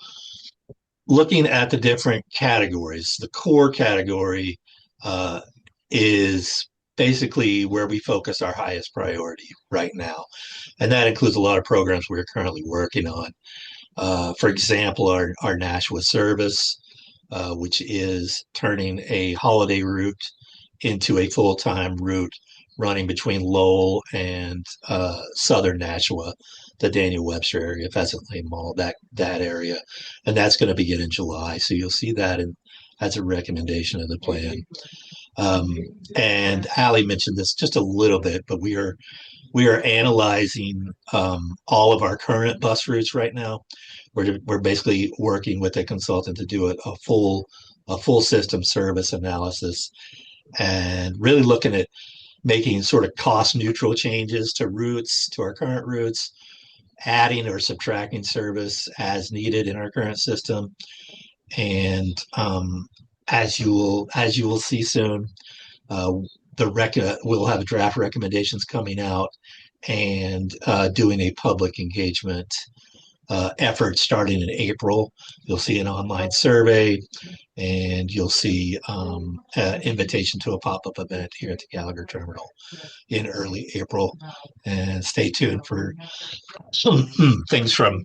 looking at the different categories, the core category is basically where we focus our highest priority right now. And that includes a lot of programs we're currently working on. For example, our Nashua service, which is turning a holiday route into a full-time route running between Lowell and southern Nashua, the Daniel Webster area, Pheasant Lane Mall, that area. And that's going to begin in July. So you'll see that as a recommendation of the plan. And Allie mentioned this just a little bit, but we are analyzing all of our current bus routes right now. We're basically working with a consultant to do a full system service analysis, and really looking at making sort of cost neutral changes to our current routes, adding or subtracting service as needed in our current system. And as you will see soon, uh, we'll have draft recommendations coming out and doing a public engagement effort starting in April. You'll see an online survey, and you'll see invitation to a pop-up event here at the Gallagher Terminal in early April. And stay tuned for some things from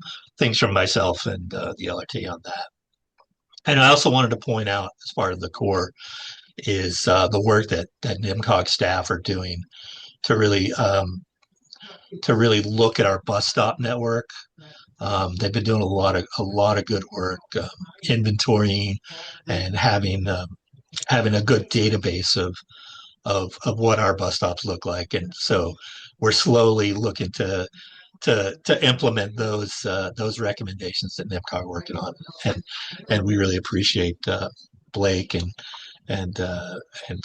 myself and the LRT on that. And I also wanted to point out, as part of the core, is the work that NMCOG staff are doing to really look at our bus stop network. They've been doing a lot of good work, inventorying and having a good database of what our bus stops look like. And so we're slowly looking to implement those recommendations that NIPCOG are working on, and we really appreciate Blake and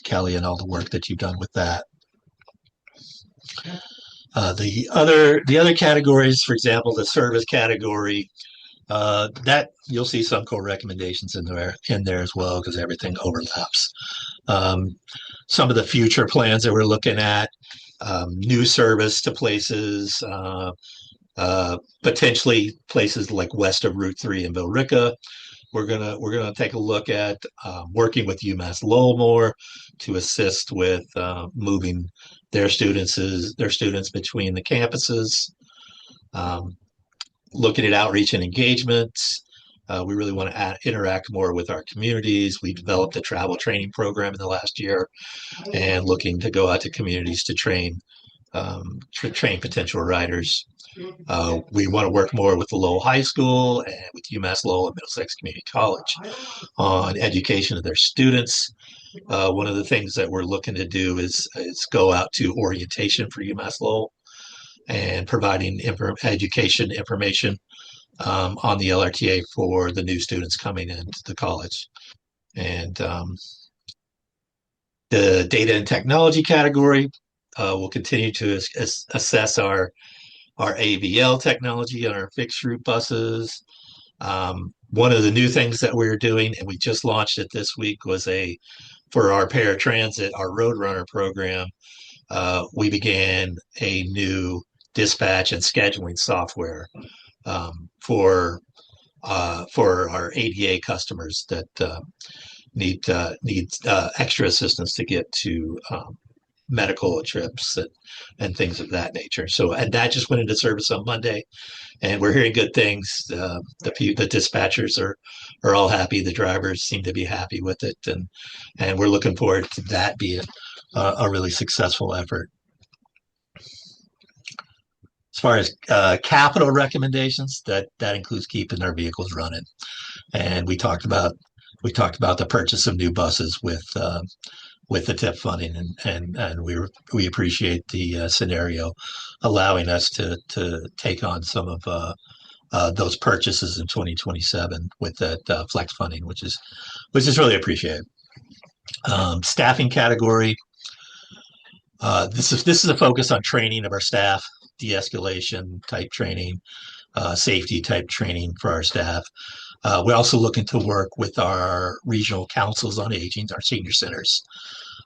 Kelly and all the work that you've done with that. The other categories, for example, the service category, that you'll see some core recommendations in there as well, because everything overlaps. Some of the future plans that we're looking at, new service to places, potentially places like west of Route 3 in Billerica. We're gonna take a look at working with UMass Lowell more to assist with moving their students between the campuses. Looking at outreach and engagements. We really want to interact more with our communities. We developed a travel training program in the last year, and looking to go out to communities to train potential riders. We want to work more with the Lowell High School and with UMass Lowell and Middlesex Community College on education of their students. One of the things that we're looking to do is go out to orientation for UMass Lowell and providing education information on the LRTA for the new students coming into the college. And the data and technology category, will continue to assess our AVL technology on our fixed route buses. One of the new things that we're doing, and we just launched it this week, was for our paratransit, our Roadrunner program. We began a new dispatch and scheduling software for our ADA customers that need extra assistance to get to medical trips and things of that nature. So, and that just went into service on Monday, and we're hearing good things. The dispatchers are all happy. The drivers seem to be happy with it, and we're looking forward to that being a really successful effort. As far as capital recommendations, that includes keeping our vehicles running, and we talked about the purchase of new buses with the TIP funding, and we appreciate the scenario allowing us to take on some of those purchases in 2027 with that flex funding, which is really appreciated. Staffing category. This is a focus on training of our staff, de-escalation type training, safety type training for our staff. We're also looking to work with our regional councils on aging, our senior centers,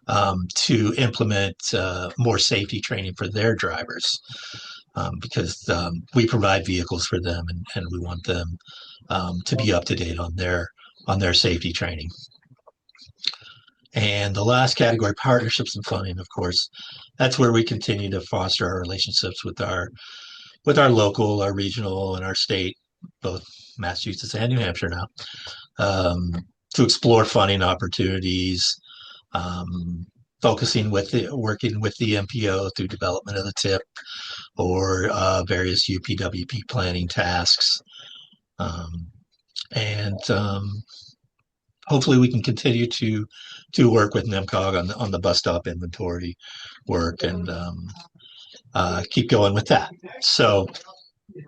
to implement more safety training for their drivers, because we provide vehicles for them, and we want them to be up to date on their safety training. And the last category, partnerships and funding, of course, that's where we continue to foster our relationships with our local, our regional, and our state, both Massachusetts and New Hampshire now, to explore funding opportunities, working with the NMMPO through development of the TIP or various UPWP planning tasks. And hopefully we can continue to work with NMCOG on the bus stop inventory work, and keep going with that. So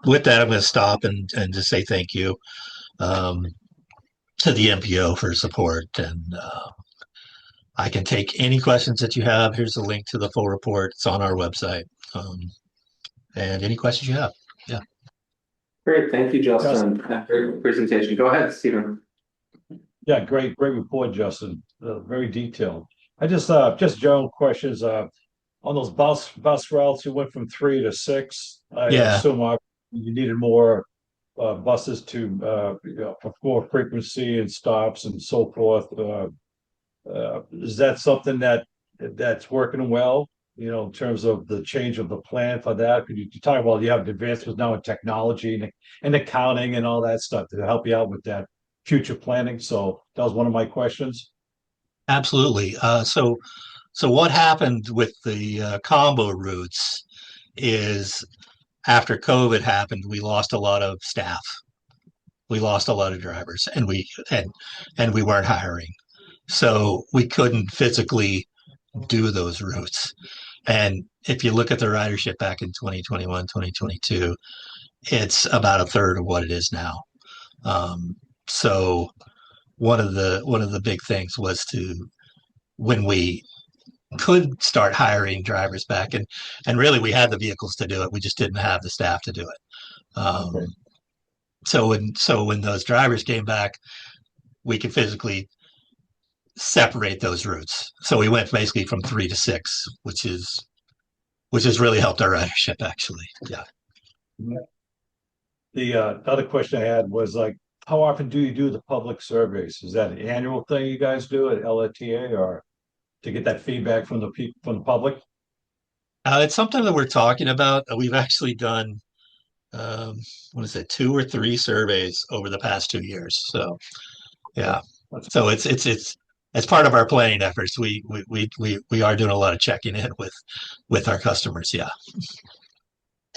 with that, I'm going to stop and just say thank you to the NMMPO for support, and I can take any questions that you have. Here's a link to the full report. It's on our website. And any questions you have. Yeah. Great, thank you, Justin. Great presentation. Go ahead, Stephen. Yeah, great report, Justin. Very detailed. I just general questions. On those bus routes, you went from 3 to 6. I Yeah. assume you needed more buses to for more frequency and stops and so forth. Is that something that's working well? In terms of the change of the plan for that? Could you talk about you have advancements now in technology and accounting and all that stuff to help you out with that future planning? So that was one of my questions. Absolutely. So what happened with the combo routes is after COVID happened, we lost a lot of staff. We lost a lot of drivers, and we weren't hiring, so we couldn't physically do those routes. And if you look at the ridership back in 2021, 2022, it's about a third of what it is now. So one of the big things was to when we could start hiring drivers back, and really we had the vehicles to do it, we just didn't have the staff to do it. Okay. So when those drivers came back, we could physically separate those routes. So we went basically from 3 to 6, which has really helped our ridership actually. Yeah. The other question I had was like, how often do you do the public surveys? Is that an annual thing you guys do at LTA or to get that feedback from the people from the public? It's something that we're talking about. We've actually done, what is it, 2 or 3 surveys over the past 2 years. So yeah, That's so it's as part of our planning efforts. We are doing a lot of checking in with our customers. Yeah.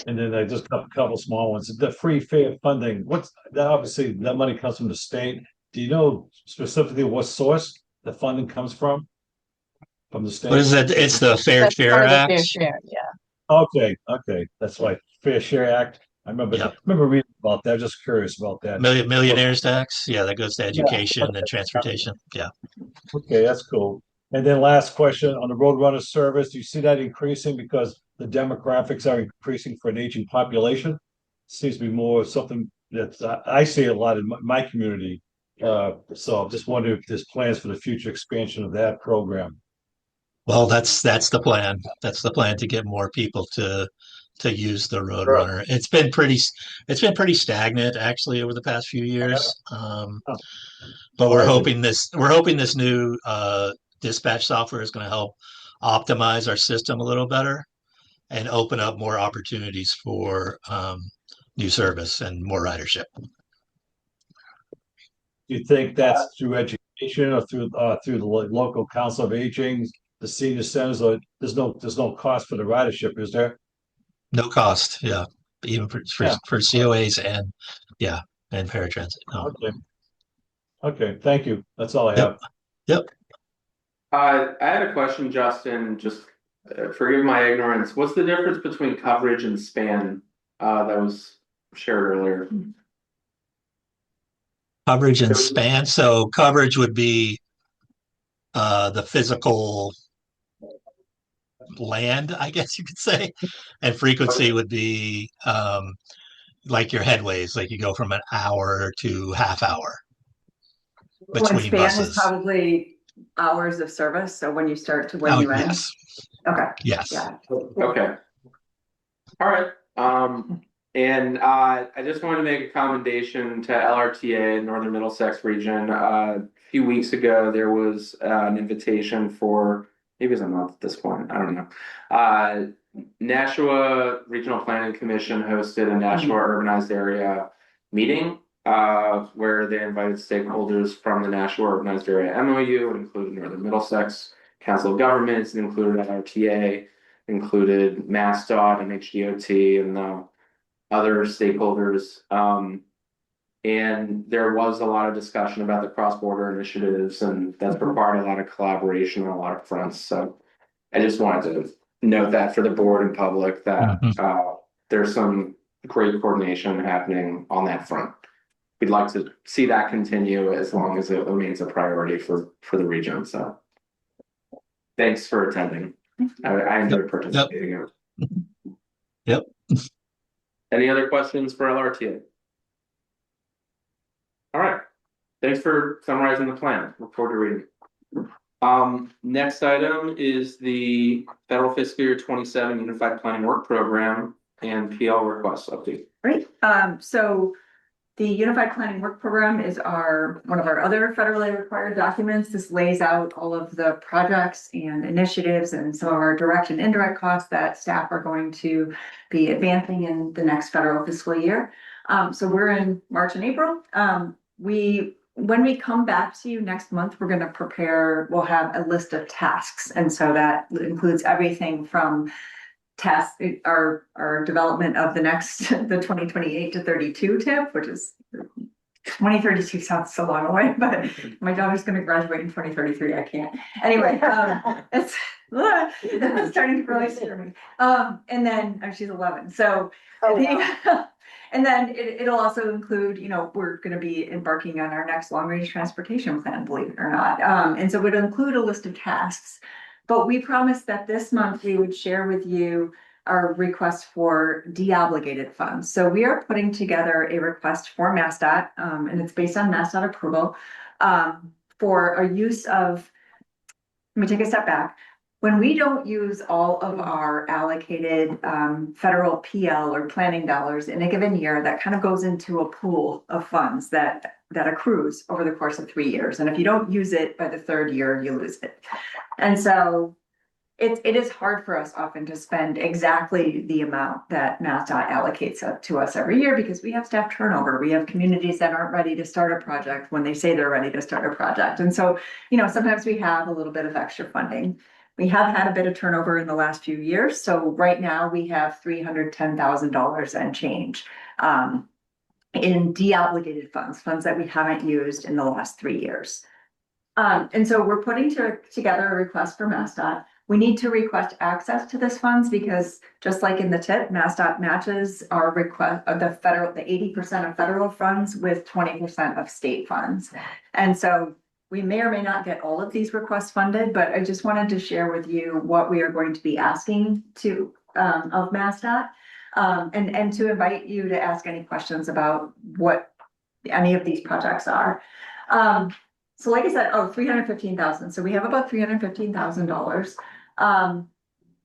And then I just got a couple small ones. The free fair funding, what's that? Obviously, that money comes from the state. Do you know specifically what source the funding comes from? From the What is state? it? It's the Fair That's Share part of the Act. fair share, yeah. Okay, that's right. Fair Share Act. Yep. Remember reading about that. Just curious about that. Millionaires tax. Yeah, that goes to Yeah. education and transportation. Yeah. Okay, that's cool. And then last question on the Roadrunner service, do you see that increasing because the demographics are increasing for an aging population? Seems to be more something that I see a lot in my community. So I'm just wondering if there's plans for the future expansion of that program. Well, that's the plan. That's the plan to get more people to use the Sure. Roadrunner. It's been pretty stagnant actually over the past few years. Oh, But surprising. we're hoping this new dispatch software is going to help optimize our system a little better and open up more opportunities for new service and more ridership. Do you think that's through education or through the local council of aging, the senior centers, or there's no cost for the ridership, is there? No cost, yeah, even for Yeah. for COAs and yeah, and paratransit. No. Okay. Okay. Thank you. That's all I Yep. have. Yep. I had a question, Justin, just forgive my ignorance. What's the difference between coverage and span that was shared earlier? Coverage and span. So coverage would be the physical land, I guess you could say, and frequency would be like your headways, like you go from an hour to half hour One between span is buses. probably hours of service, so when you start to when Oh, you end. yes, Okay, yes. yeah. Okay. All right. And I just wanted to make a commendation to LRTA, Northern Middlesex region. A few weeks ago, there was an invitation for maybe it's a month at this point. I don't know. Nashua Regional Planning Commission hosted a Nashua Urbanized Area meeting where they invited stakeholders from the Nashua Urbanized Area MOU. It included Northern Middlesex Council of Governments, it included LRTA, included MassDOT and HDOT and the other stakeholders. And there was a lot of discussion about the cross-border initiatives, and that's required a lot of collaboration on a lot of fronts. So I just wanted to note that for the board and public that Mhm. there's some great coordination happening on that front. We'd like to see that continue as long as it remains a priority for the region. So thanks for attending. I Yep. enjoyed participating. Yep. Any other questions for LRTA? Thanks for summarizing the plan. Look forward to reading. Next item is the federal fiscal year 27 Unified Planning Work Program and PL request update. Great. So the Unified Planning Work Program is one of our other federally required documents. This lays out all of the projects and initiatives and some of our direct and indirect costs that staff are going to be advancing in the next federal fiscal year. So we're in March and April. When we come back to you next month, we'll have a list of tasks. And so that includes everything from our development of the 2028 to 32 tip, which is 2032 sounds so long away, but my daughter's going to graduate in 2033. I can't. Anyway, it's starting to really scare me. And then she's 11. So, and then it'll also include, we're going to be embarking on our next long range transportation plan, believe it or not. And so it would include a list of tasks. But we promised that this month we would share with you our request for deobligated funds. So we are putting together a request for MassDOT, and it's based on MassDOT approval, for a use of, let me take a step back. When we don't use all of our allocated federal PL or planning dollars in a given year, that kind of goes into a pool of funds that accrues over the course of 3 years. And if you don't use it by the third year, you lose it. And so it is hard for us often to spend exactly the amount that MassDOT allocates up to us every year because we have staff turnover. We have communities that aren't ready to start a project when they say they're ready to start a project. And so, sometimes we have a little bit of extra funding. We have had a bit of turnover in the last few years. So right now we have $310,000 and change in deobligated funds that we haven't used in the last 3 years. And so we're putting together a request for MassDOT. We need to request access to this funds because just like in the tip, MassDOT matches our request of the 80% of federal funds with 20% of state funds. And so we may or may not get all of these requests funded, but I just wanted to share with you what we are going to be asking of MassDOT, and to invite you to ask any questions about what any of these projects are. So like I said, $315,000. So we have about $315,000.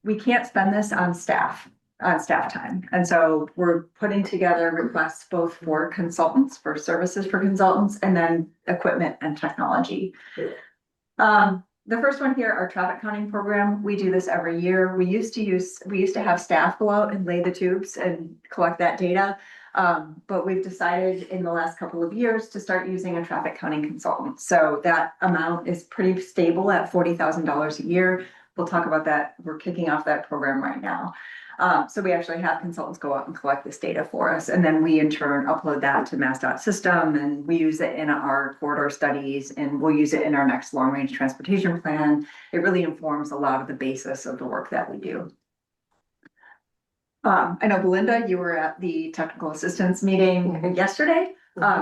We can't spend this on staff time. And so we're putting together requests both for consultants, for services for consultants, and then equipment and technology. The first one here, our traffic counting program, we do this every year. We used to have staff go out and lay the tubes and collect that data. But we've decided in the last couple of years to start using a traffic counting consultant. So that amount is pretty stable at $40,000 a year. We'll talk about that. We're kicking off that program right now. So we actually have consultants go out and collect this data for us. And then we in turn upload that to MassDOT system, and we use it in our corridor studies, and we'll use it in our next long range transportation plan. It really informs a lot of the basis of the work that we do. I know Belinda, you were at the technical assistance meeting yesterday.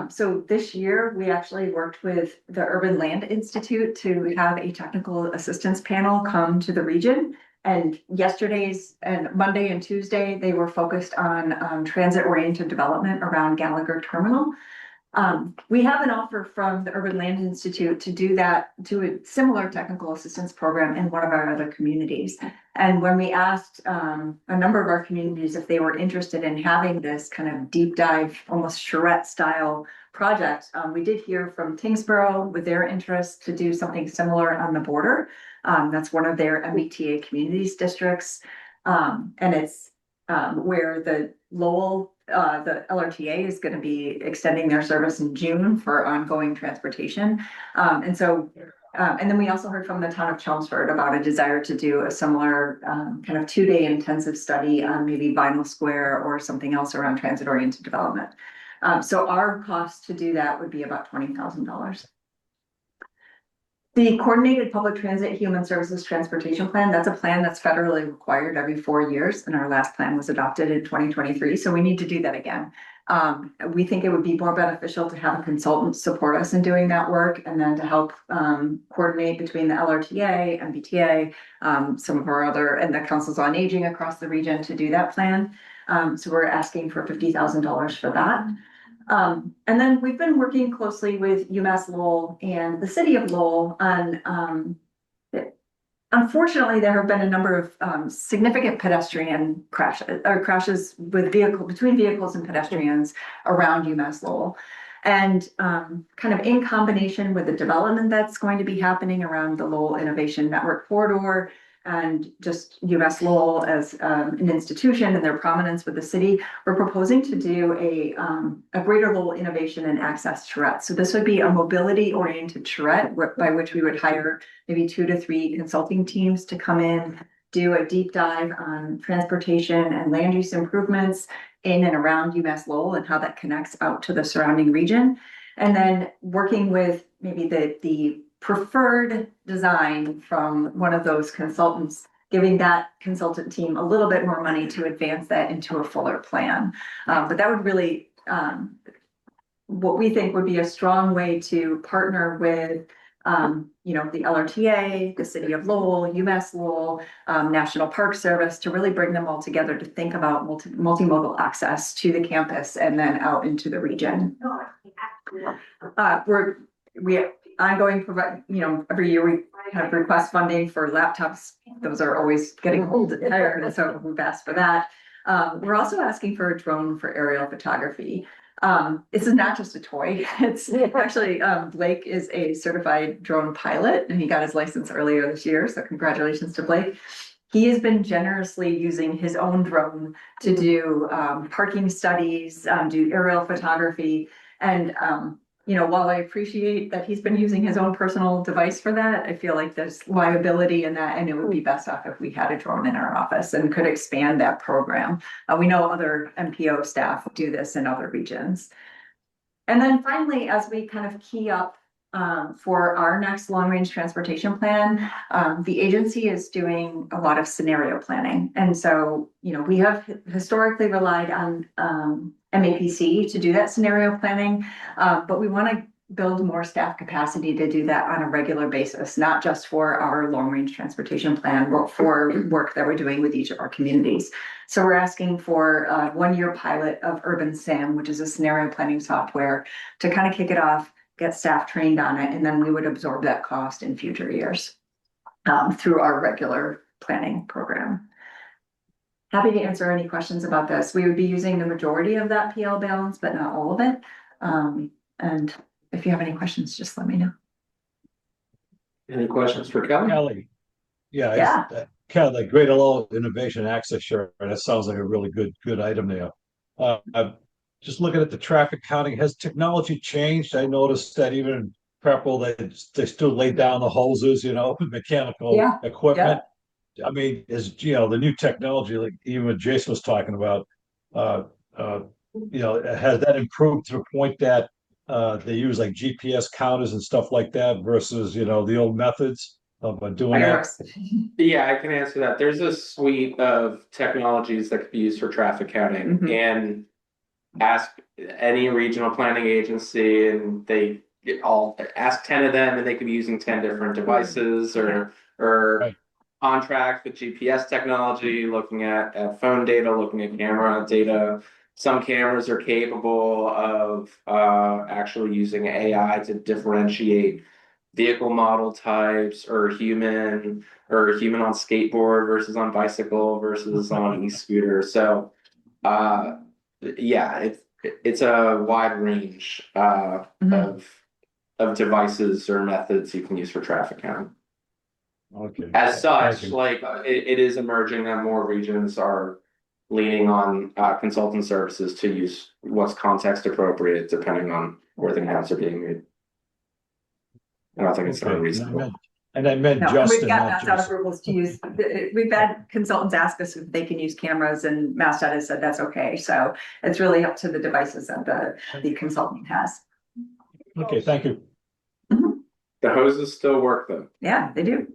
So this year we actually worked with the Urban Land Institute to have a technical assistance panel come to the region. And Monday and Tuesday, they were focused on transit-oriented development around Gallagher Terminal. We have an offer from the Urban Land Institute to do a similar technical assistance program in one of our other communities. And when we asked a number of our communities if they were interested in having this kind of deep dive, almost charrette style project, we did hear from Tingsboro with their interest to do something similar on the border. That's one of their MBTA communities districts. And it's where the Lowell, the LRTA is going to be extending their service in June for ongoing transportation. And then we also heard from the town of Chelmsford about a desire to do a similar kind of 2-day intensive study on maybe Vinyl Square or something else around transit-oriented development. So our cost to do that would be about $20,000. The Coordinated Public Transit Human Services Transportation Plan, that's a plan that's federally required every 4 years, and our last plan was adopted in 2023, so we need to do that again. We think it would be more beneficial to have a consultant support us in doing that work, and then to help coordinate between the LRTA, MBTA, some of our other, and the councils on aging across the region to do that plan. So we're asking for $50,000 for that. And then we've been working closely with UMass Lowell and the city of Lowell on, unfortunately, there have been a number of significant pedestrian crashes with between vehicles and pedestrians around UMass Lowell. And kind of in combination with the development that's going to be happening around the Lowell Innovation Network corridor and just UMass Lowell as an institution and their prominence with the city, we're proposing to do a greater Lowell innovation and access charrette. So this would be a mobility oriented charrette by which we would hire maybe 2 to 3 consulting teams to come in, do a deep dive on transportation and land use improvements in and around UMass Lowell and how that connects out to the surrounding region. And then working with maybe the preferred design from one of those consultants, giving that consultant team a little bit more money to advance that into a fuller plan. But that would really, what we think would be a strong way to partner with the LRTA, the city of Lowell, UMass Lowell, National Park Service, to really bring them all together to think about multimodal access to the campus and then out into the region. We ongoing provide, every year we have request funding for laptops. Those are always getting old and tired, and so we've asked for that. We're also asking for a drone for aerial photography. This is not just a toy. It's actually, Blake is a certified drone pilot and he got his license earlier this year. So congratulations to Blake. He has been generously using his own drone to do parking studies, do aerial photography. And, while I appreciate that he's been using his own personal device for that, I feel like there's liability in that, and it would be best off if we had a drone in our office and could expand that program. We know other MPO staff do this in other regions. And then finally, as we kind of key up for our next long-range transportation plan, the agency is doing a lot of scenario planning. And so, we have historically relied on MAPC to do that scenario planning, but we want to build more staff capacity to do that on a regular basis, not just for our long-range transportation plan, but for work that we're doing with each of our communities. So we're asking for a 1-year pilot of Urban SIM, which is a scenario planning software, to kind of kick it off, get staff trained on it, and then we would absorb that cost in future years through our regular planning program. Happy to answer any questions about this. We would be using the majority of that PL balance, but not all of it. And if you have any questions, just let me know. Any questions for Kelly? Kelly. Yeah. Yeah. Kelly, the Greater Lowell Innovation Access Share, that sounds like a really good item there. Just looking at the traffic counting, has technology changed? I noticed that even in Preple, they still laid down the hoses, mechanical equipment. I mean, the new technology, like even what Jason was talking about, has that improved to the point that they use like GPS counters and stuff like that versus, the old methods of doing that? Yeah, I can answer that. There's a suite of technologies that could be used for traffic counting, and ask any regional planning agency and they all ask 10 of them and they could be using 10 different devices or Right. on track with GPS technology, looking at phone data, looking at camera data. Some cameras are capable of actually using AI to differentiate vehicle model types or human on skateboard versus on bicycle versus on e-scooter. So yeah, it's a wide range of devices or methods you can use for traffic counting. Okay. As such, Thank you. like it is emerging that more regions are leaning on consultant services to use what's context appropriate depending on where the counts are being made. I don't think it's unreasonable. And I meant No, Justin, we've got not MassDOT Jason. approvals to use. We've had consultants ask us if they can use cameras, and MassDOT has said that's okay. So it's really up to the devices that the consultant has. Okay, thank you. The hoses still work though. Yeah, they do.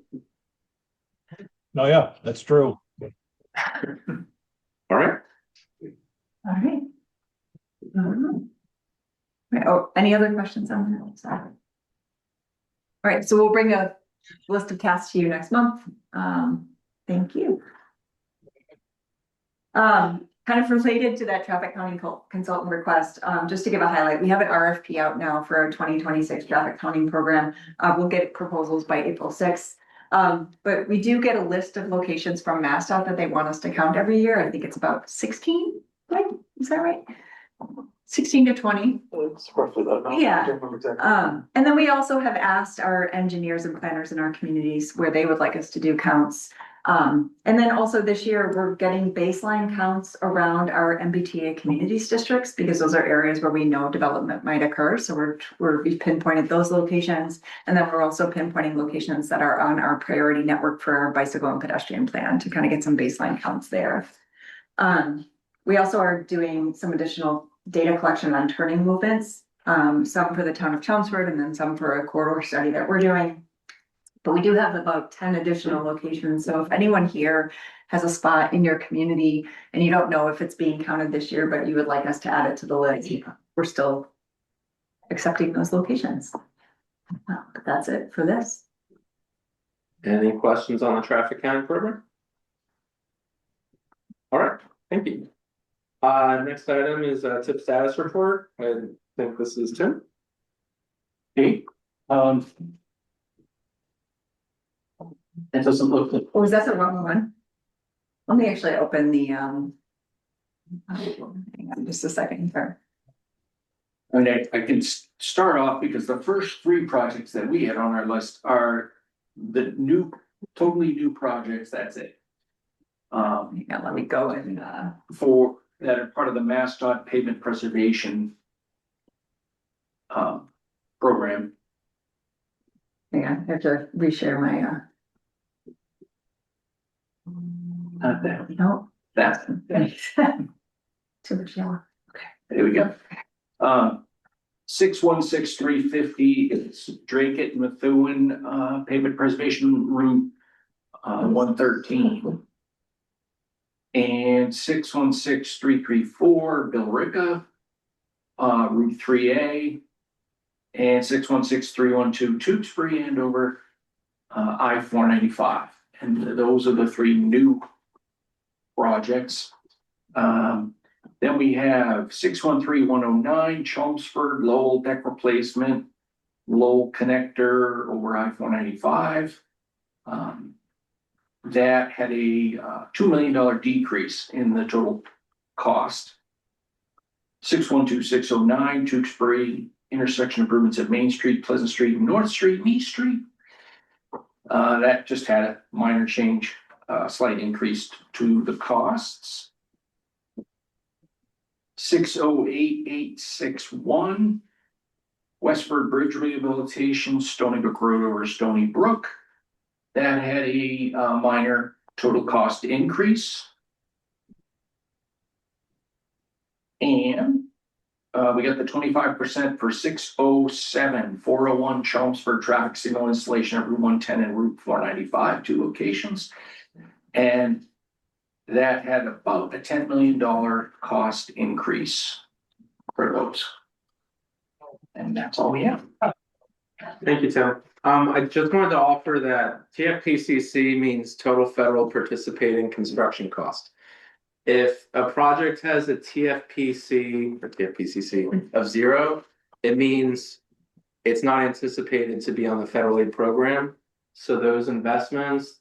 No, yeah, that's true. All right. All right. Oh, any other questions on that? Sorry. All right, so we'll bring a list of tasks to you next month. Thank you. Kind kind of related to that traffic counting consultant request, just to give a highlight, we have an RFP out now for our 2026 traffic counting program. We'll get proposals by April 6th. But we do get a list of locations from MassDOT that they want us to count every year. I think it's about 16, right? Is that right? 16 to 20. It's roughly that amount. Yeah. I don't remember exactly. And then we also have asked our engineers and planners in our communities where they would like us to do counts. And then also this year, we're getting baseline counts around our MBTA communities districts because those are areas where we know development might occur. So we've pinpointed those locations. And then we're also pinpointing locations that are on our priority network for our bicycle and pedestrian plan to kind of get some baseline counts there. We also are doing some additional data collection on turning movements, some for the town of Chelmsford and then some for a corridor study that we're doing. But we do have about 10 additional locations. So if anyone here has a spot in your community and you don't know if it's being counted this year, but you would like us to add it to the list, we're still accepting those locations. But that's it for this. Any questions on the traffic counting program? All right, thank you. Next item is a tip status report. I think this is Tim. Hey, it doesn't look like. Oh, is that the wrong one? Let me actually open the, hang on just a second here. I mean, I can start off because the first three projects that we had on our list are the new, totally new projects, that's it. Hang on, let me go and, For, that are part of the MassDOT pavement preservation program. hang on, I have to reshare my, Not that, no. that's, Too much yellow. there we go. 616350 is Drake it Methuen pavement preservation route 113. And 616334 Billerica Route 3A. And 616312 Tewksbury Andover I-495. And those are the three new projects. Then we have 613109 Chelmsford Lowell deck replacement, Lowell connector over I-495. That had a $2 million decrease in the total cost. 612609 Tewksbury intersection improvements at Main Street, Pleasant Street, North Street, and East Street. That just had a minor change, slight increase to the costs. 608861 Westford Bridge rehabilitation, Stony Brook Road over Stony Brook. That had a minor total cost increase. And we got the 25% for 607401 Chelmsford traffic signal installation at Route 110 and Route 495, two locations. And that had about a $10 million cost increase for those. And that's all we have. Thank you, Tim. I just wanted to offer that TFPCC means total federal participating construction cost. If a project has a TFPC or TFPCC of 0, it means it's not anticipated to be on the federal aid program. So those investments,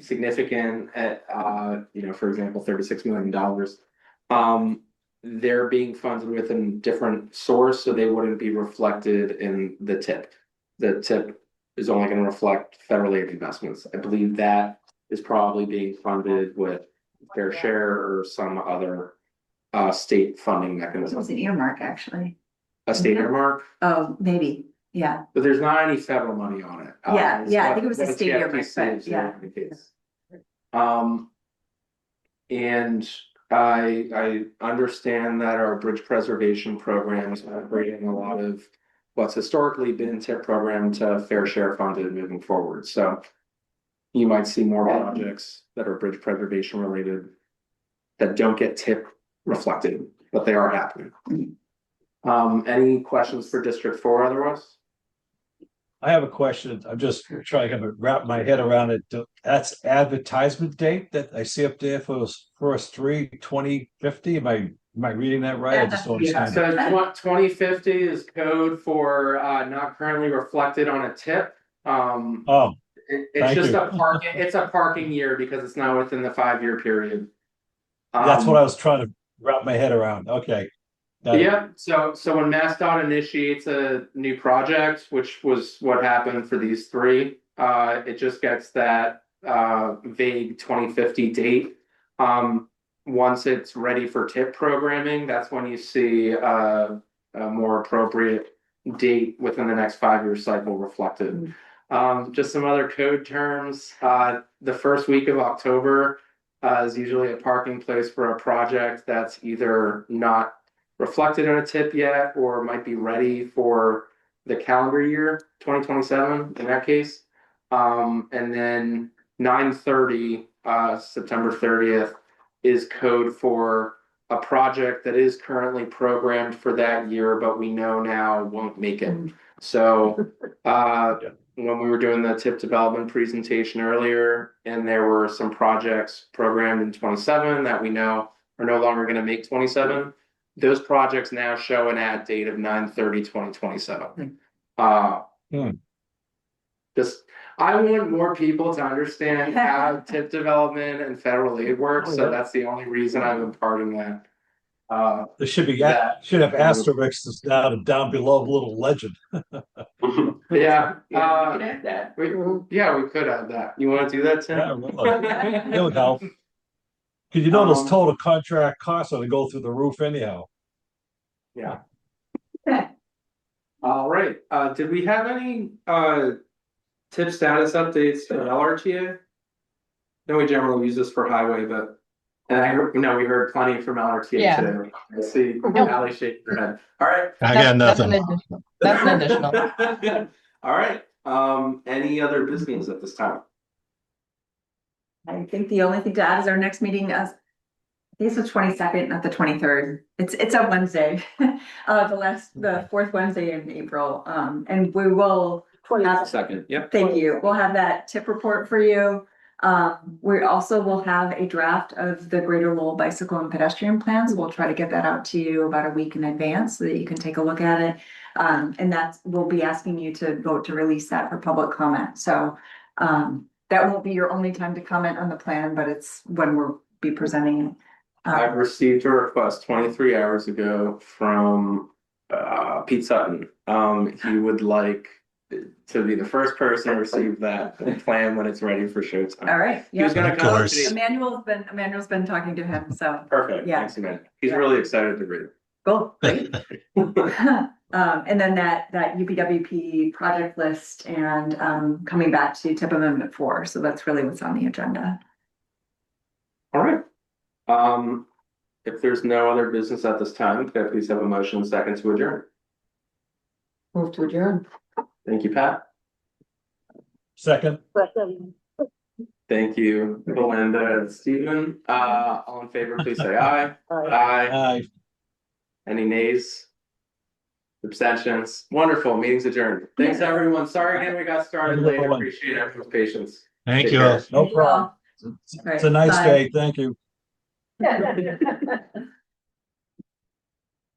significant at, for example, $36 million, they're being funded with a different source, so they wouldn't be reflected in the TIP. The TIP is only going to reflect federal aid investments. I believe that is probably being funded with fair share or some other state funding It mechanism. was an earmark, actually. A state earmark, Oh, maybe, yeah. but there's not any federal money on it. Yeah, It's yeah, I what- think it was a what state earmark, TFPC but is yeah. indicates. And I understand that our bridge preservation programs are bringing a lot of what's historically been TIP program to fair share funded moving forward. So you might see more projects that are bridge preservation related that don't get TIP reflected, but they are happening. Any questions for District 4 otherwise? I have a question. I'm just trying to wrap my head around it. That's advertisement date that I see up there for those first 2050. Am I reading that right? I just don't Yeah, understand it. so 2050 is code for not currently reflected on a tip. Oh, It's thank just you. it's a parking year because it's not within the 5-year period. That's what I was trying to wrap my head around. Okay. Got it. Yeah, so when MassDOT initiates a new project, which was what happened for these three, it just gets that vague 2050 date. Once it's ready for tip programming, that's when you see a more appropriate date within the next 5-year cycle reflected. Just some other code terms. The first week of October is usually a parking place for a project that's either not reflected on a tip yet or might be ready for the calendar year 2027 in that case. And then 9/30, September 30th, is code for a project that is currently programmed for that year, but we know now won't make it. So when we were doing the tip development presentation earlier, and there were some projects programmed in 27 that we know are no longer going to make 27. Those projects now show an ad date of 9/30/2027. Just I want more people to understand how tip development and federal aid works, so that's the only reason I'm imparting that. There should be That- should have asterisks down below a little legend. Yeah, Yeah, we can add that. we could add that. You want to do that, Tim? Yeah, really. It would help. Because you know those total contract costs are to go through the roof anyhow. Yeah. All right, did we have any tip status updates for LRTA? No, we generally use this for highway, but we heard plenty from LRTA Yeah. today. I see Nope. Ally shaking her head. All right. I got That's nothing. an additional. That's an additional. All right, any other business at this time? I think the only thing to add is our next meeting as, I think it's the 22nd, not the 23rd. It's a Wednesday, the fourth Wednesday in April. And we will have, Second, yep. thank you. We'll have that tip report for you. We also will have a draft of the Greater Lowell Bicycle and Pedestrian Plans. We'll try to get that out to you about a week in advance so that you can take a look at it. And we'll be asking you to vote to release that for public comment. So that won't be your only time to comment on the plan, but it's when we'll be presenting it. I've received a request 23 hours ago from Pete Sutton. He would like to be the first person to receive that plan when it's ready for showtime. All right. He was Yeah. gonna Of come course. today. Emmanuel's been talking to him, so Perfect, Yeah. thanks, Emmanuel. He's Yeah. really excited to read it. cool, great. And then that UPWP project list and coming back to tip amendment 4. So that's really what's on the agenda. All right. If there's no other business at this time, could I please have a motion second to adjourn? Move to adjourn. Thank you, Pat. Second. Thank you, Belinda and Stephen. All in favor, please say aye. Aye. Aye. Any nays? Abstentions? Wonderful, meeting's adjourned. Thanks, everyone. Sorry again we got started late. I appreciate everyone's patience. Thank Take you care. all. No problem. It's a nice Bye. day. Thank you. Yeah.